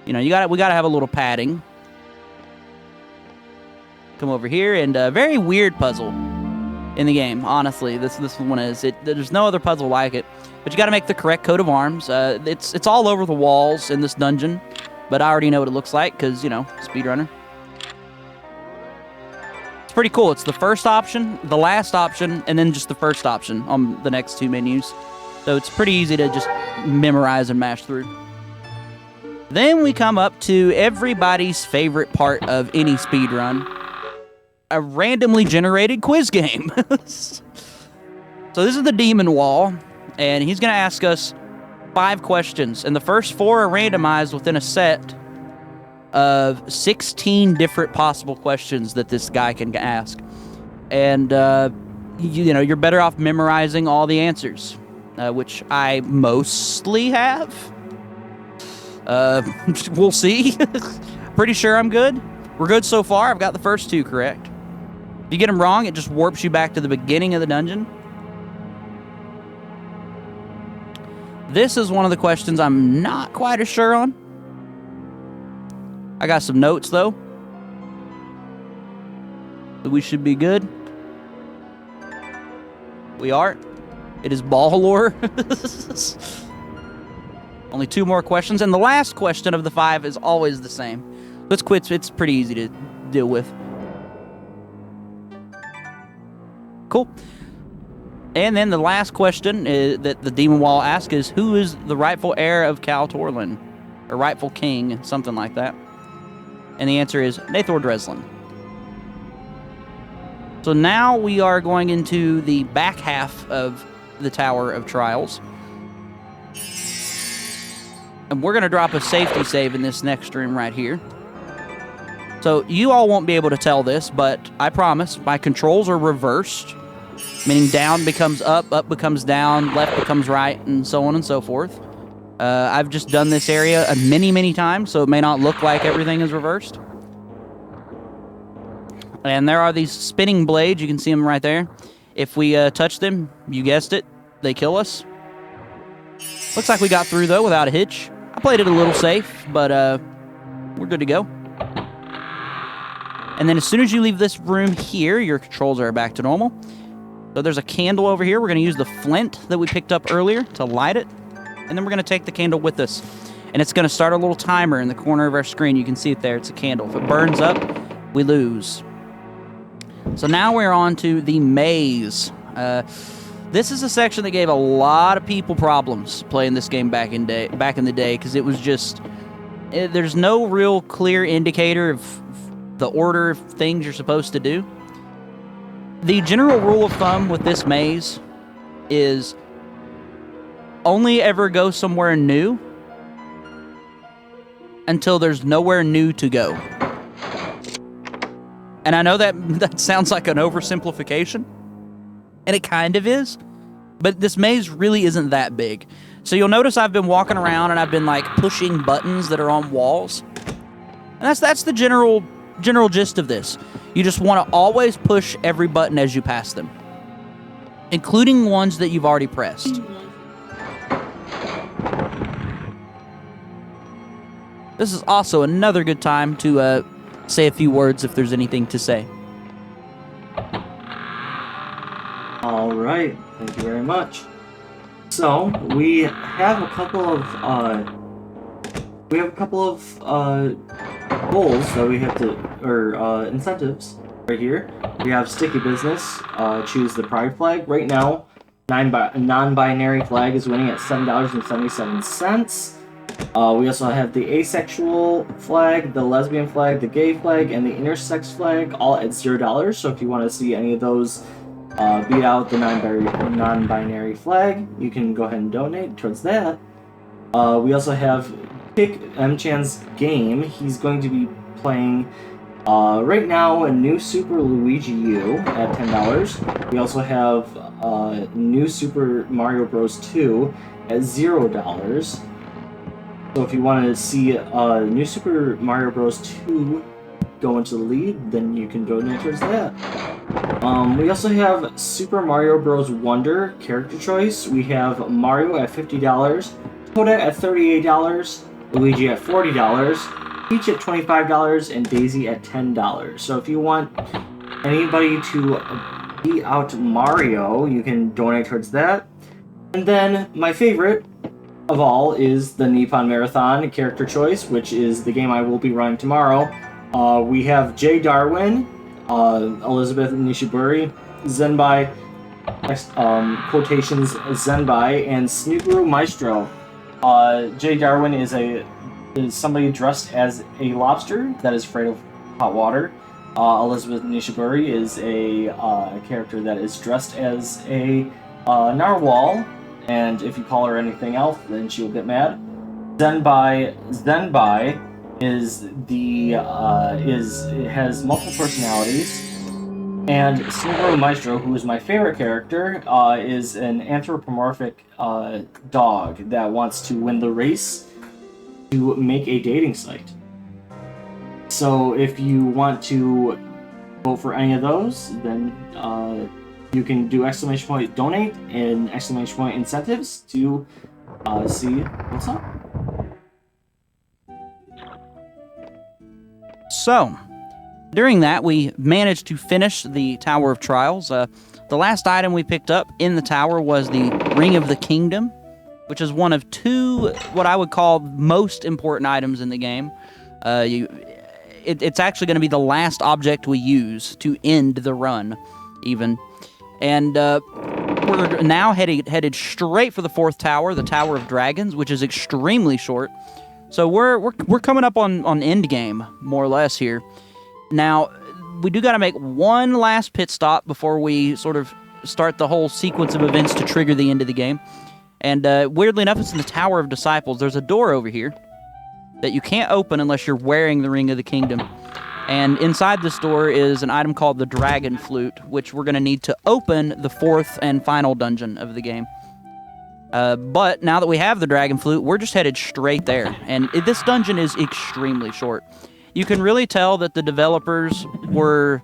Speaker 2: You know, we got to have a little padding. Come over here, and a very weird puzzle in the game, honestly. This one is. There's no other puzzle like it. But you got to make the correct coat of arms. It's all over the walls in this dungeon, but I already know what it looks like because, you know, speedrunner. It's pretty cool. It's the first option, the last option, and then just the first option on the next 2 menus. So it's pretty easy to just memorize and mash through. Then we come up to everybody's favorite part of any speedrun. A randomly generated quiz game. So this is the demon wall, and he's going to ask us 5 questions, and the first 4 are randomized within a set of 16 different possible questions that this guy can ask. And, you know, you're better off memorizing all the answers, which I mostly have. We'll see. Pretty sure I'm good. We're good so far. I've got the first 2 correct. If you get them wrong, it just warps you back to the beginning of the dungeon. This is one of the questions I'm not quite as sure on. I got some notes, though. So we should be good. We are. It is ball lore. Only 2 more questions, and the last question of the 5 is always the same. Let's quit. It's pretty easy to deal with. Cool. And then the last question that the demon wall asks is, who is the rightful heir of Cal Torlin? Or rightful king, something like that. And the answer is Nathor Dreslin. So now we are going into the back half of the Tower of Trials. And we're going to drop a safety save in this next room right here. So you all won't be able to tell this, but I promise my controls are reversed. Meaning down becomes up, up becomes down, left becomes right, and so on and so forth. I've just done this area many times, so it may not look like everything is reversed. And there are these spinning blades. You can see them right there. If we touch them, you guessed it, they kill us. Looks like we got through, though, without a hitch. I played it a little safe, but we're good to go. And then as soon as you leave this room here, your controls are back to normal. So there's a candle over here. We're going to use the flint that we picked up earlier to light it. And then we're going to take the candle with us. And it's going to start a little timer in the corner of our screen. You can see it there. It's a candle. If it burns up, we lose. So now we're on to the maze. This is a section that gave a lot of people problems playing this game back in the day, because it was just there's no real clear indicator of the order of things you're supposed to do. The general rule of thumb with this maze is only ever go somewhere new until there's nowhere new to go. And I know that sounds like an oversimplification, and it kind of is, but this maze really isn't that big. So you'll notice I've been walking around and I've been like pushing buttons that are on walls. And that's the general gist of this. You just want to always push every button as you pass them, including ones that you've already pressed. This is also another good time to say a few words if there's anything to say.
Speaker 1: All right, thank you very much. So we have a couple of goals that we have to, or incentives right here. We have sticky business. Choose the pride flag. Right now, non-binary flag is winning at $7.77. We also have the asexual flag, the lesbian flag, the gay flag, and the intersex flag, all at $0. So if you want to see any of those beat out the non-binary flag, you can go ahead and donate towards that. We also have Pick M-Chan's game. He's going to be playing right now a new Super Luigi U at $10. We also have new Super Mario Bros. 2 at $0. So if you want to see new Super Mario Bros. 2 go into the lead, then you can donate towards that. We also have Super Mario Bros. Wonder character choice. We have Mario at $50, Toad at $38, Luigi at $40, Peach at $25, and Daisy at $10. So if you want anybody to beat out Mario, you can donate towards that. And then my favorite of all is the Nippon Marathon character choice, which is the game I will be running tomorrow. We have Jay Darwin, Elizabeth Nishiburi, Zenbai, quotations Zenbai, and Snuguru Maestro. Jay Darwin is somebody dressed as a lobster that is afraid of hot water. Elizabeth Nishiburi is a character that is dressed as a narwhal, and if you call her anything else, then she will get mad. Zenbai has multiple personalities, and Snuguru Maestro, who is my favorite character, is an anthropomorphic dog that wants to win the race to make a dating site. So if you want to vote for any of those, then you can do exclamation point donate and exclamation point incentives to see what's up.
Speaker 2: So, during that, we managed to finish the Tower of Trials. The last item we picked up in the tower was the Ring of the Kingdom, which is one of two, what I would call, most important items in the game. It's actually going to be the last object we use to end the run, even. And we're now headed straight for the fourth tower, the Tower of Dragons, which is extremely short. So we're coming up on end game, more or less, here. Now, we do got to make one last pit stop before we sort of start the whole sequence of events to trigger the end of the game. And weirdly enough, it's in the Tower of Disciples. There's a door over here that you can't open unless you're wearing the Ring of the Kingdom. And inside this door is an item called the Dragon Flute, which we're going to need to open the fourth and final dungeon of the game. But now that we have the Dragon Flute, we're just headed straight there. And this dungeon is extremely short. You can really tell that the developers were...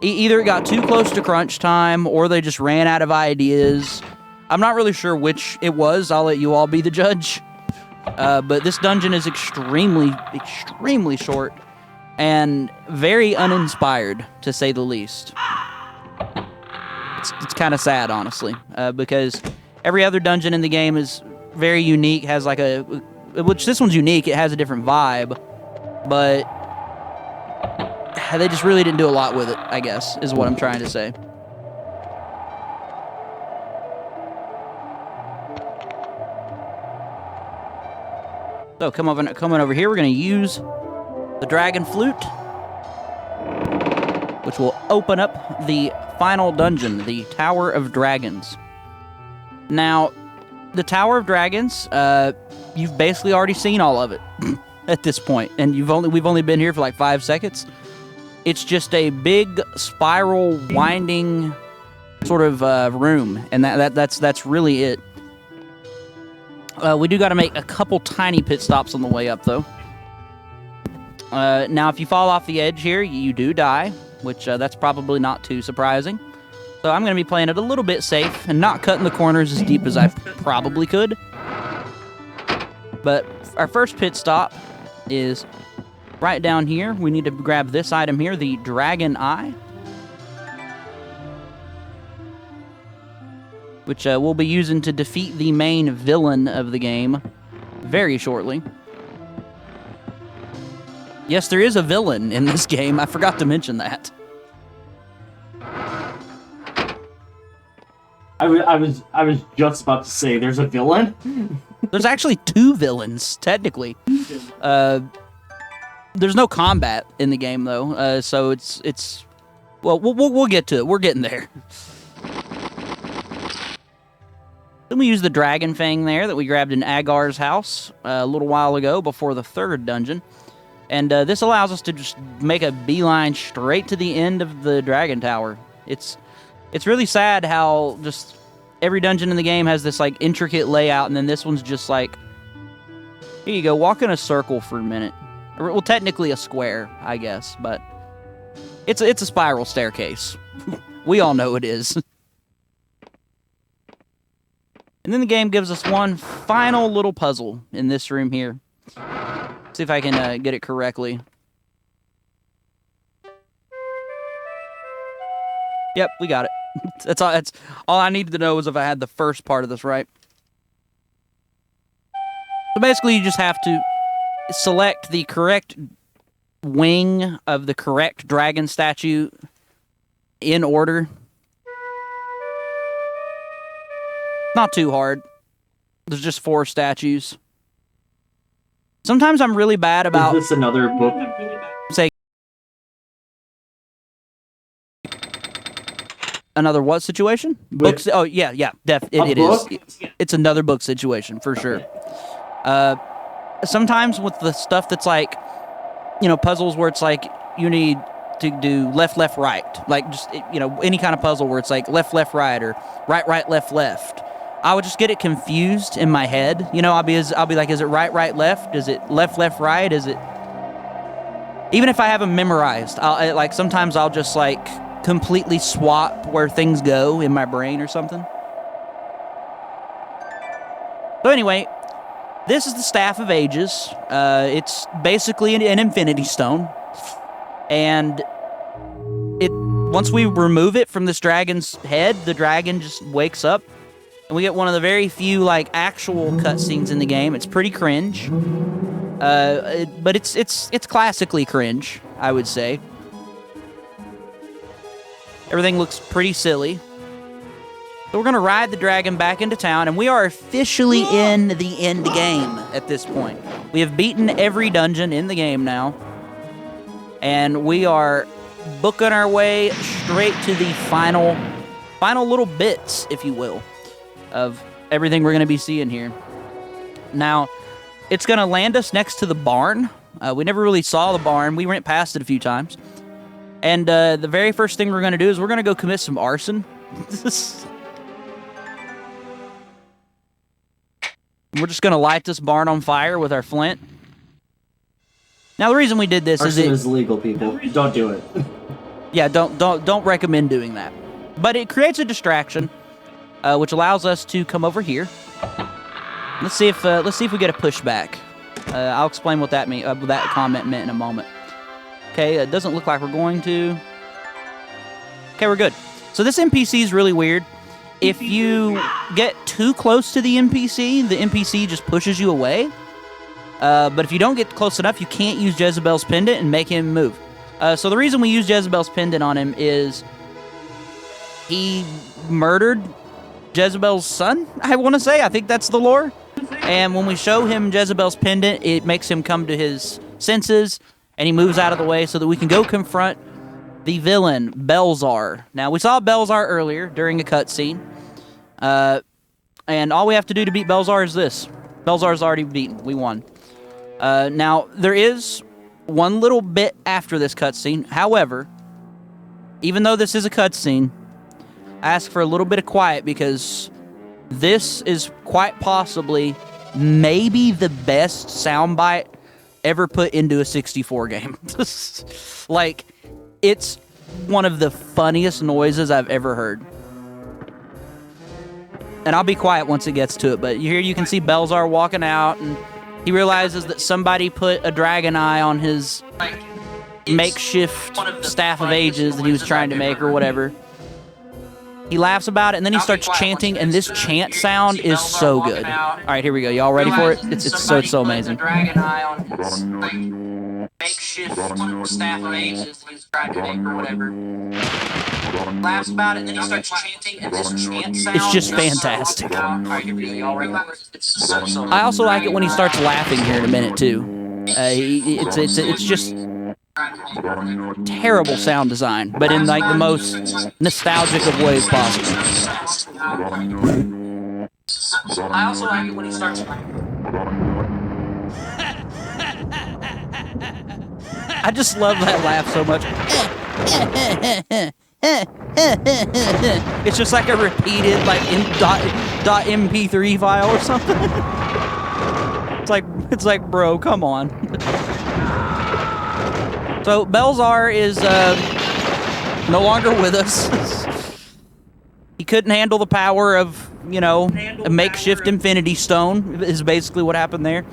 Speaker 2: either it got too close to crunch time, or they just ran out of ideas. I'm not really sure which it was. I'll let you all be the judge. But this dungeon is extremely, extremely short. And very uninspired, to say the least. It's kind of sad, honestly, because every other dungeon in the game is very unique, has like which this one's unique, it has a different vibe, but they just really didn't do a lot with it, I guess, is what I'm trying to say. So coming over here, we're going to use the Dragon Flute, which will open up the final dungeon, the Tower of Dragons. Now, the Tower of Dragons, you've basically already seen all of it at this point, and we've only been here for like 5 seconds. It's just a big spiral, winding sort of room, and that's really it. We do got to make a couple tiny pit stops on the way up, though. Now, if you fall off the edge here, you do die, which that's probably not too surprising. So I'm going to be playing it a little bit safe and not cutting the corners as deep as I probably could. But our first pit stop is right down here. We need to grab this item here, the Dragon Eye, which we'll be using to defeat the main villain of the game very shortly. Yes, there is a villain in this game. I forgot to mention that.
Speaker 1: I was just about to say there's a villain.
Speaker 2: There's actually 2 villains, technically. There's no combat in the game though, so it's well, we'll get to it. We're getting there. Then we use the Dragon Fang there that we grabbed in Agar's house a little while ago before the 3rd dungeon. And this allows us to just make a beeline straight to the end of the Dragon Tower. It's really sad how just every dungeon in the game has this like intricate layout, and then this one's just like, here you go, walk in a circle for a minute. Well, technically a square, I guess, but it's a spiral staircase. We all know it is. And then the game gives us one final little puzzle in this room here. See if I can get it correctly. Yep, we got it. That's all I needed to know was if I had the first part of this right. So basically, you just have to select the correct wing of the correct dragon statue in order. Not too hard. There's just 4 statues. Sometimes I'm really bad about...
Speaker 1: Is this another book?
Speaker 2: Say... Another what situation? Books? Oh, yeah. It is. It's another book situation, for sure. Sometimes with the stuff that's like, puzzles where it's like you need to do left, right. Like, just, any kind of puzzle where it's like left, right, or right, left. I would just get it confused in my head. I'll be like, is it right, left? Is it left, right? Is it... Even if I have them memorized, sometimes I'll just like completely swap where things go in my brain or something. So anyway, this is the Staff of Ages. It's basically an Infinity Stone. And once we remove it from this dragon's head, the dragon just wakes up. And we get one of the very few, actual cutscenes in the game. It's pretty cringe. But it's classically cringe, I would say. Everything looks pretty silly. So we're going to ride the dragon back into town, and we are officially in the end game at this point. We have beaten every dungeon in the game now. And we are booking our way straight to the final little bits, if you will, of everything we're going to be seeing here. Now, it's going to land us next to the barn. We never really saw the barn. We went past it a few times. And the very first thing we're going to do is we're going to go commit some arson. We're just going to light this barn on fire with our flint. Now, the reason we did this
Speaker 1: arson is illegal, people. Don't do it.
Speaker 2: Yeah, don't recommend doing that. But it creates a distraction, which allows us to come over here. Let's see if we get a pushback. I'll explain what that comment meant in a moment. Okay, it doesn't look like we're going to. Okay, we're good. So this NPC is really weird. If you get too close to the NPC just pushes you away. But if you don't get close enough, you can't use Jezebel's pendant and make him move. So the reason we use Jezebel's pendant on him is he murdered Jezebel's son, I want to say. I think that's the lore. And when we show him Jezebel's pendant, it makes him come to his senses, and he moves out of the way so that we can go confront the villain, Belzar. Now, we saw Belzar earlier during a cutscene, and all we have to do to beat Belzar is this. Belzar's already beaten. We won. Now, there is one little bit after this cutscene. However, even though this is a cutscene, I ask for a little bit of quiet because this is quite possibly maybe the best soundbite ever put into a 64 game. Like, it's one of the funniest noises I've ever heard. And I'll be quiet once it gets to it, but here you can see Belzar walking out, and he realizes that somebody put a dragon eye on his makeshift staff of ages that he was trying to make or whatever. He laughs about it, and then he starts chanting, and this chant sound is so good. All right, here we go. Y'all ready for it? It's so amazing. Dragon eye on his makeshift staff of ages he was trying to make or whatever. Laughs about it, and then he starts chanting, and this chant sound. It's just fantastic. All right, here we go. Y'all ready for it? It's so. I also like it when he starts laughing here in a minute too. It's just terrible sound design, but in like the most nostalgic of ways possible. I also like it when he starts. I just love that laugh so much. It's just like a repeated like .mp3 file or something. It's like, bro, come on. So Belzar is no longer with us. He couldn't handle the power of, you know, a makeshift infinity stone is basically what happened there.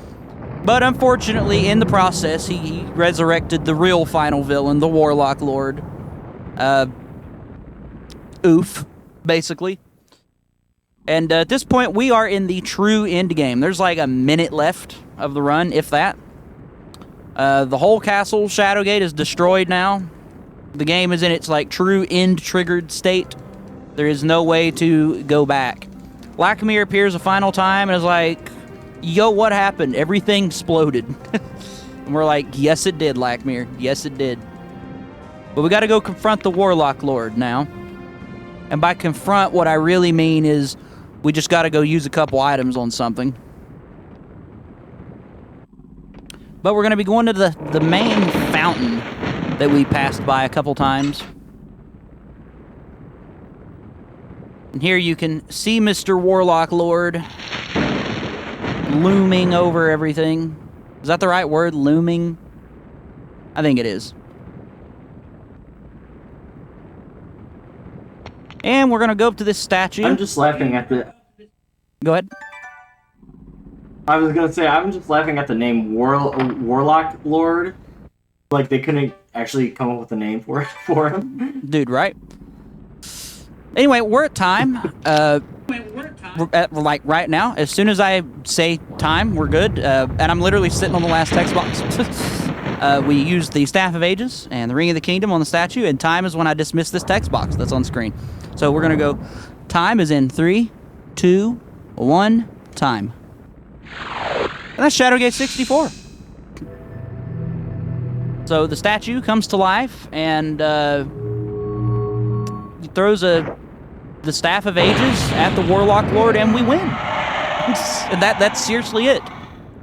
Speaker 2: But unfortunately, in the process, he resurrected the real final villain, the Warlock Lord. Oof, basically. And at this point, we are in the true end game. There's like a minute left of the run, if that. The whole castle, Shadowgate, is destroyed now. The game is in its like true end-triggered state. There is no way to go back. Lakmir appears a final time and is like, yo, what happened? Everything exploded. And we're like, yes, it did, Lakmir. Yes, it did. But we got to go confront the Warlock Lord now. And by confront, what I really mean is we just got to go use a couple items on something. But we're going to be going to the main fountain that we passed by a couple times. And here you can see Mr. Warlock Lord looming over everything. Is that the right word? Looming? I think it is. And we're going to go up to this statue.
Speaker 1: I'm just laughing at the...
Speaker 2: Go ahead.
Speaker 1: I was going to say, I'm just laughing at the name Warlock Lord. Like, they couldn't actually come up with a name for him.
Speaker 2: Dude, right? Anyway, we're at time. Like, right now. As soon as I say time, we're good. And I'm literally sitting on the last text box. We used the Staff of Ages and the Ring of the Kingdom on the statue, and time is when I dismiss this text box that's on screen. So we're going to go, time is in 3, 2, 1, time. And that's Shadowgate 64. So the statue comes to life, and he throws the Staff of Ages at the Warlock Lord, and we win. And that's seriously it.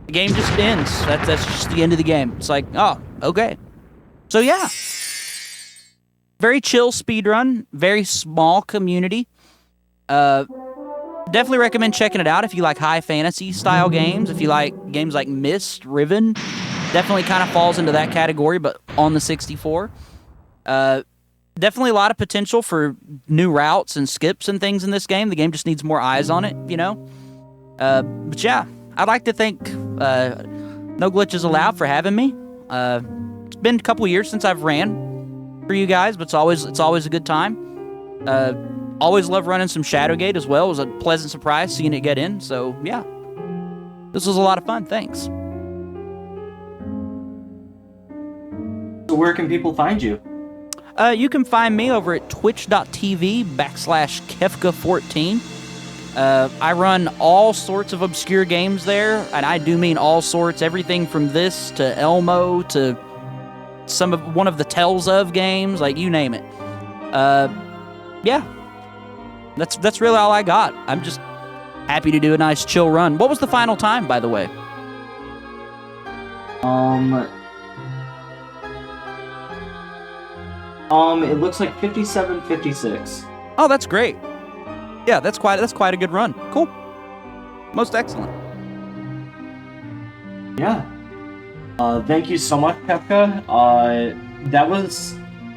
Speaker 2: The game just ends. That's just the end of the game. It's like, oh, okay. So yeah. Very chill speedrun. Very small community. Definitely recommend checking it out if you like high fantasy style games. If you like games like Myst, Riven. Definitely kind of falls into that category, but on the 64. Definitely a lot of potential for new routes and skips and things in this game. The game just needs more eyes on it, you know? But yeah, I'd like to thank No Glitches Allowed for having me. It's been a couple years since I've ran for you guys, but it's always a good time. Always love running some Shadowgate as well. It was a pleasant surprise seeing it get in, so yeah. This was a lot of fun, thanks.
Speaker 1: So where can people find you?
Speaker 2: You can find me over at twitch.tv/Kefka14. I run all sorts of obscure games there, and I do mean all sorts. Everything from this to Elmo to one of the Tales of games, like you name it. Yeah, that's really all I got. I'm just happy to do a nice chill run. What was the final time, by the way?
Speaker 1: It looks like 57:56.
Speaker 2: Oh, that's great. Yeah, that's quite a good run. Cool. Most excellent.
Speaker 1: Yeah. Thank you so much, Kefka. That was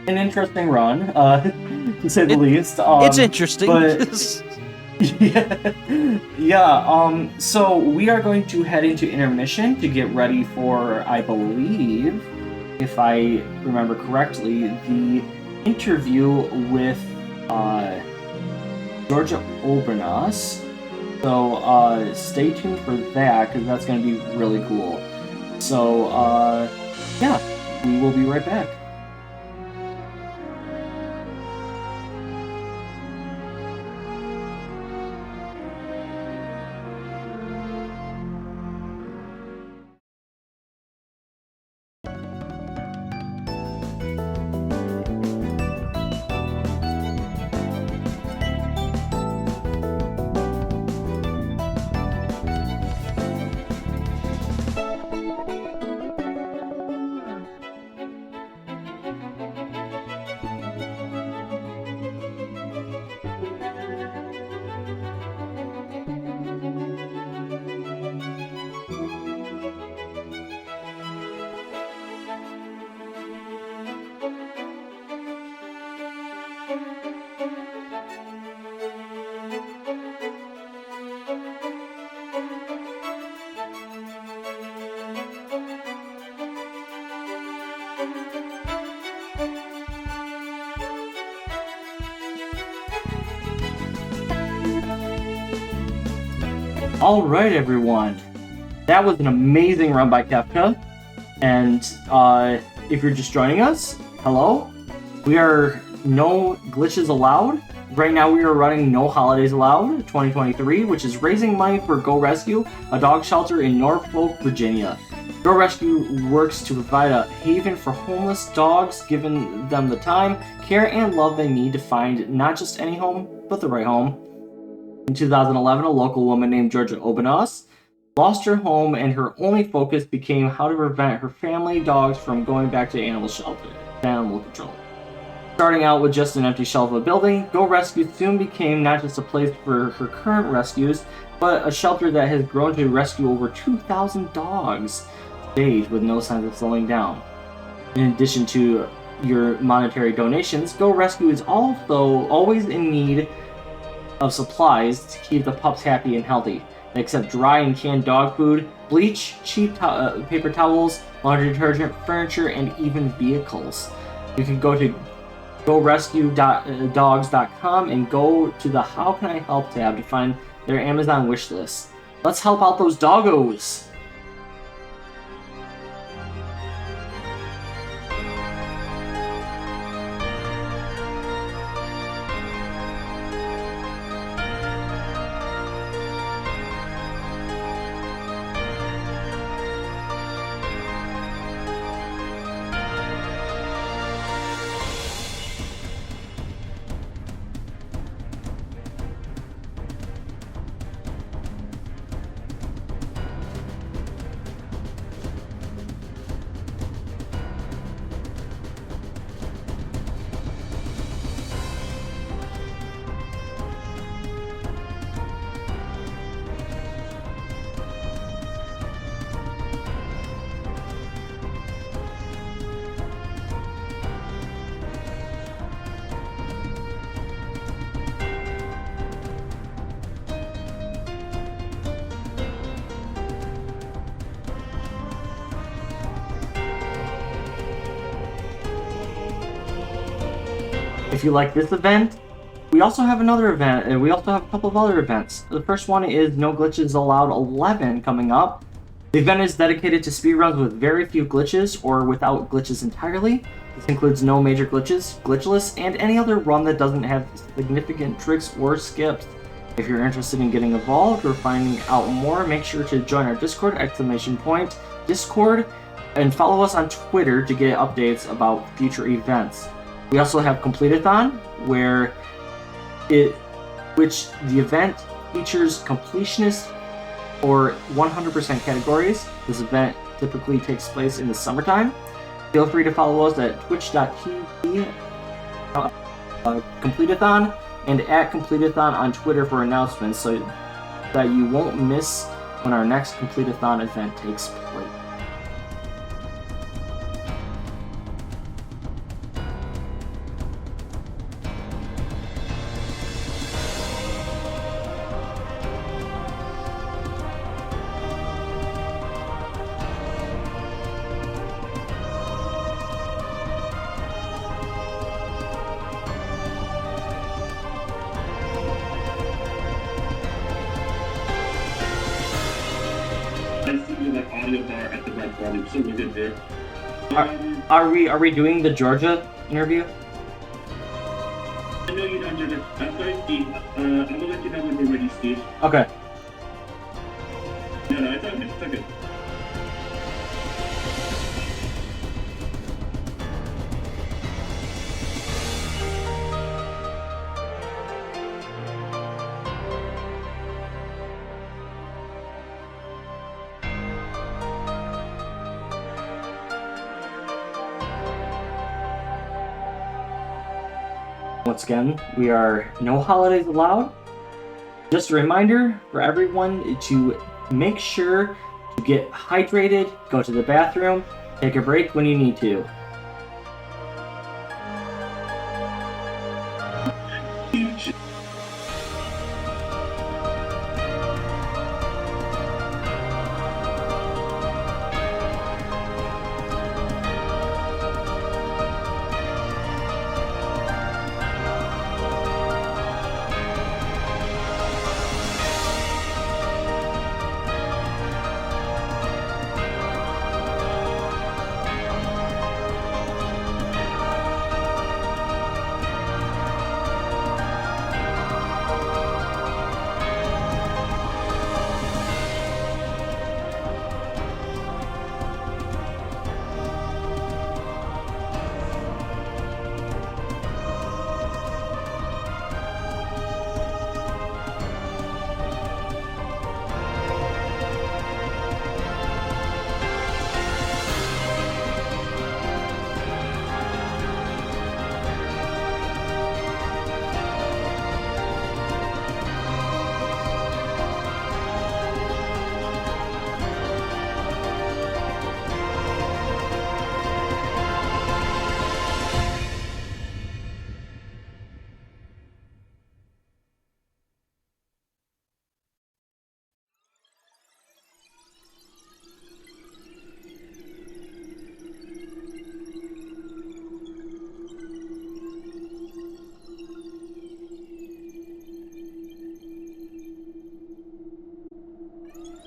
Speaker 1: an interesting run, to say the least.
Speaker 2: It's interesting.
Speaker 1: But yeah. So we are going to head into intermission to get ready for, I believe, if I remember correctly, the interview with Georgia Obernas. So stay tuned for that, because that's going to be really cool. So yeah, we will be right back. Alright, everyone. That was an amazing run by Kefka. And if you're just joining us, hello. We are no glitches allowed. Right now we are running No Holidays Allowed 2023, which is raising money for Go Rescue, a dog shelter in Norfolk, Virginia. Go Rescue works to provide a haven for homeless dogs, giving them the time, care, and love they need to find not just any home, but the right home. In 2011, a local woman named Georgia Obernas lost her home, and her only focus became how to prevent her family dogs from going back to animal control. Starting out with just an empty shell of a building, Go Rescue soon became not just a place for her current rescues, but a shelter that has grown to rescue over 2,000 dogs to date with no signs of slowing down. In addition to your monetary donations, Go Rescue is also always in need of supplies to keep the pups happy and healthy. They accept dry and canned dog food, bleach, cheap paper towels, laundry detergent, furniture, and even vehicles. You can go to GoRescueDogs.com and go to the How Can I Help tab to find their Amazon wish list. Let's help out those doggos! If you like this event, we also have another event, and we also have a couple of other events. The first one is No Glitches Allowed 11 coming up. The event is dedicated to speedruns with very few glitches or without glitches entirely. This includes no major glitches, glitchless, and any other run that doesn't have significant tricks or skips. If you're interested in getting involved or finding out more, make sure to join our Discord, Discord, and follow us on Twitter to get updates about future events. We also have Complete-a-thon, which the event features completionist or 100% categories. This event typically takes place in the summertime. Feel free to follow us at twitch.tv Complete-a-thon and at Complete-a-thon on Twitter for announcements so that you won't miss when our next Complete-a-thon event takes place. Are we doing the Georgia interview?
Speaker 3: I know you're not doing it. I'm sorry, Steve. I'm gonna let you know when we're ready, Steve.
Speaker 1: Okay.
Speaker 3: No, it's okay. It's okay.
Speaker 1: Once again, we are no holidays allowed. Just a reminder for everyone to make sure to get hydrated, go to the bathroom, take a break when you need to.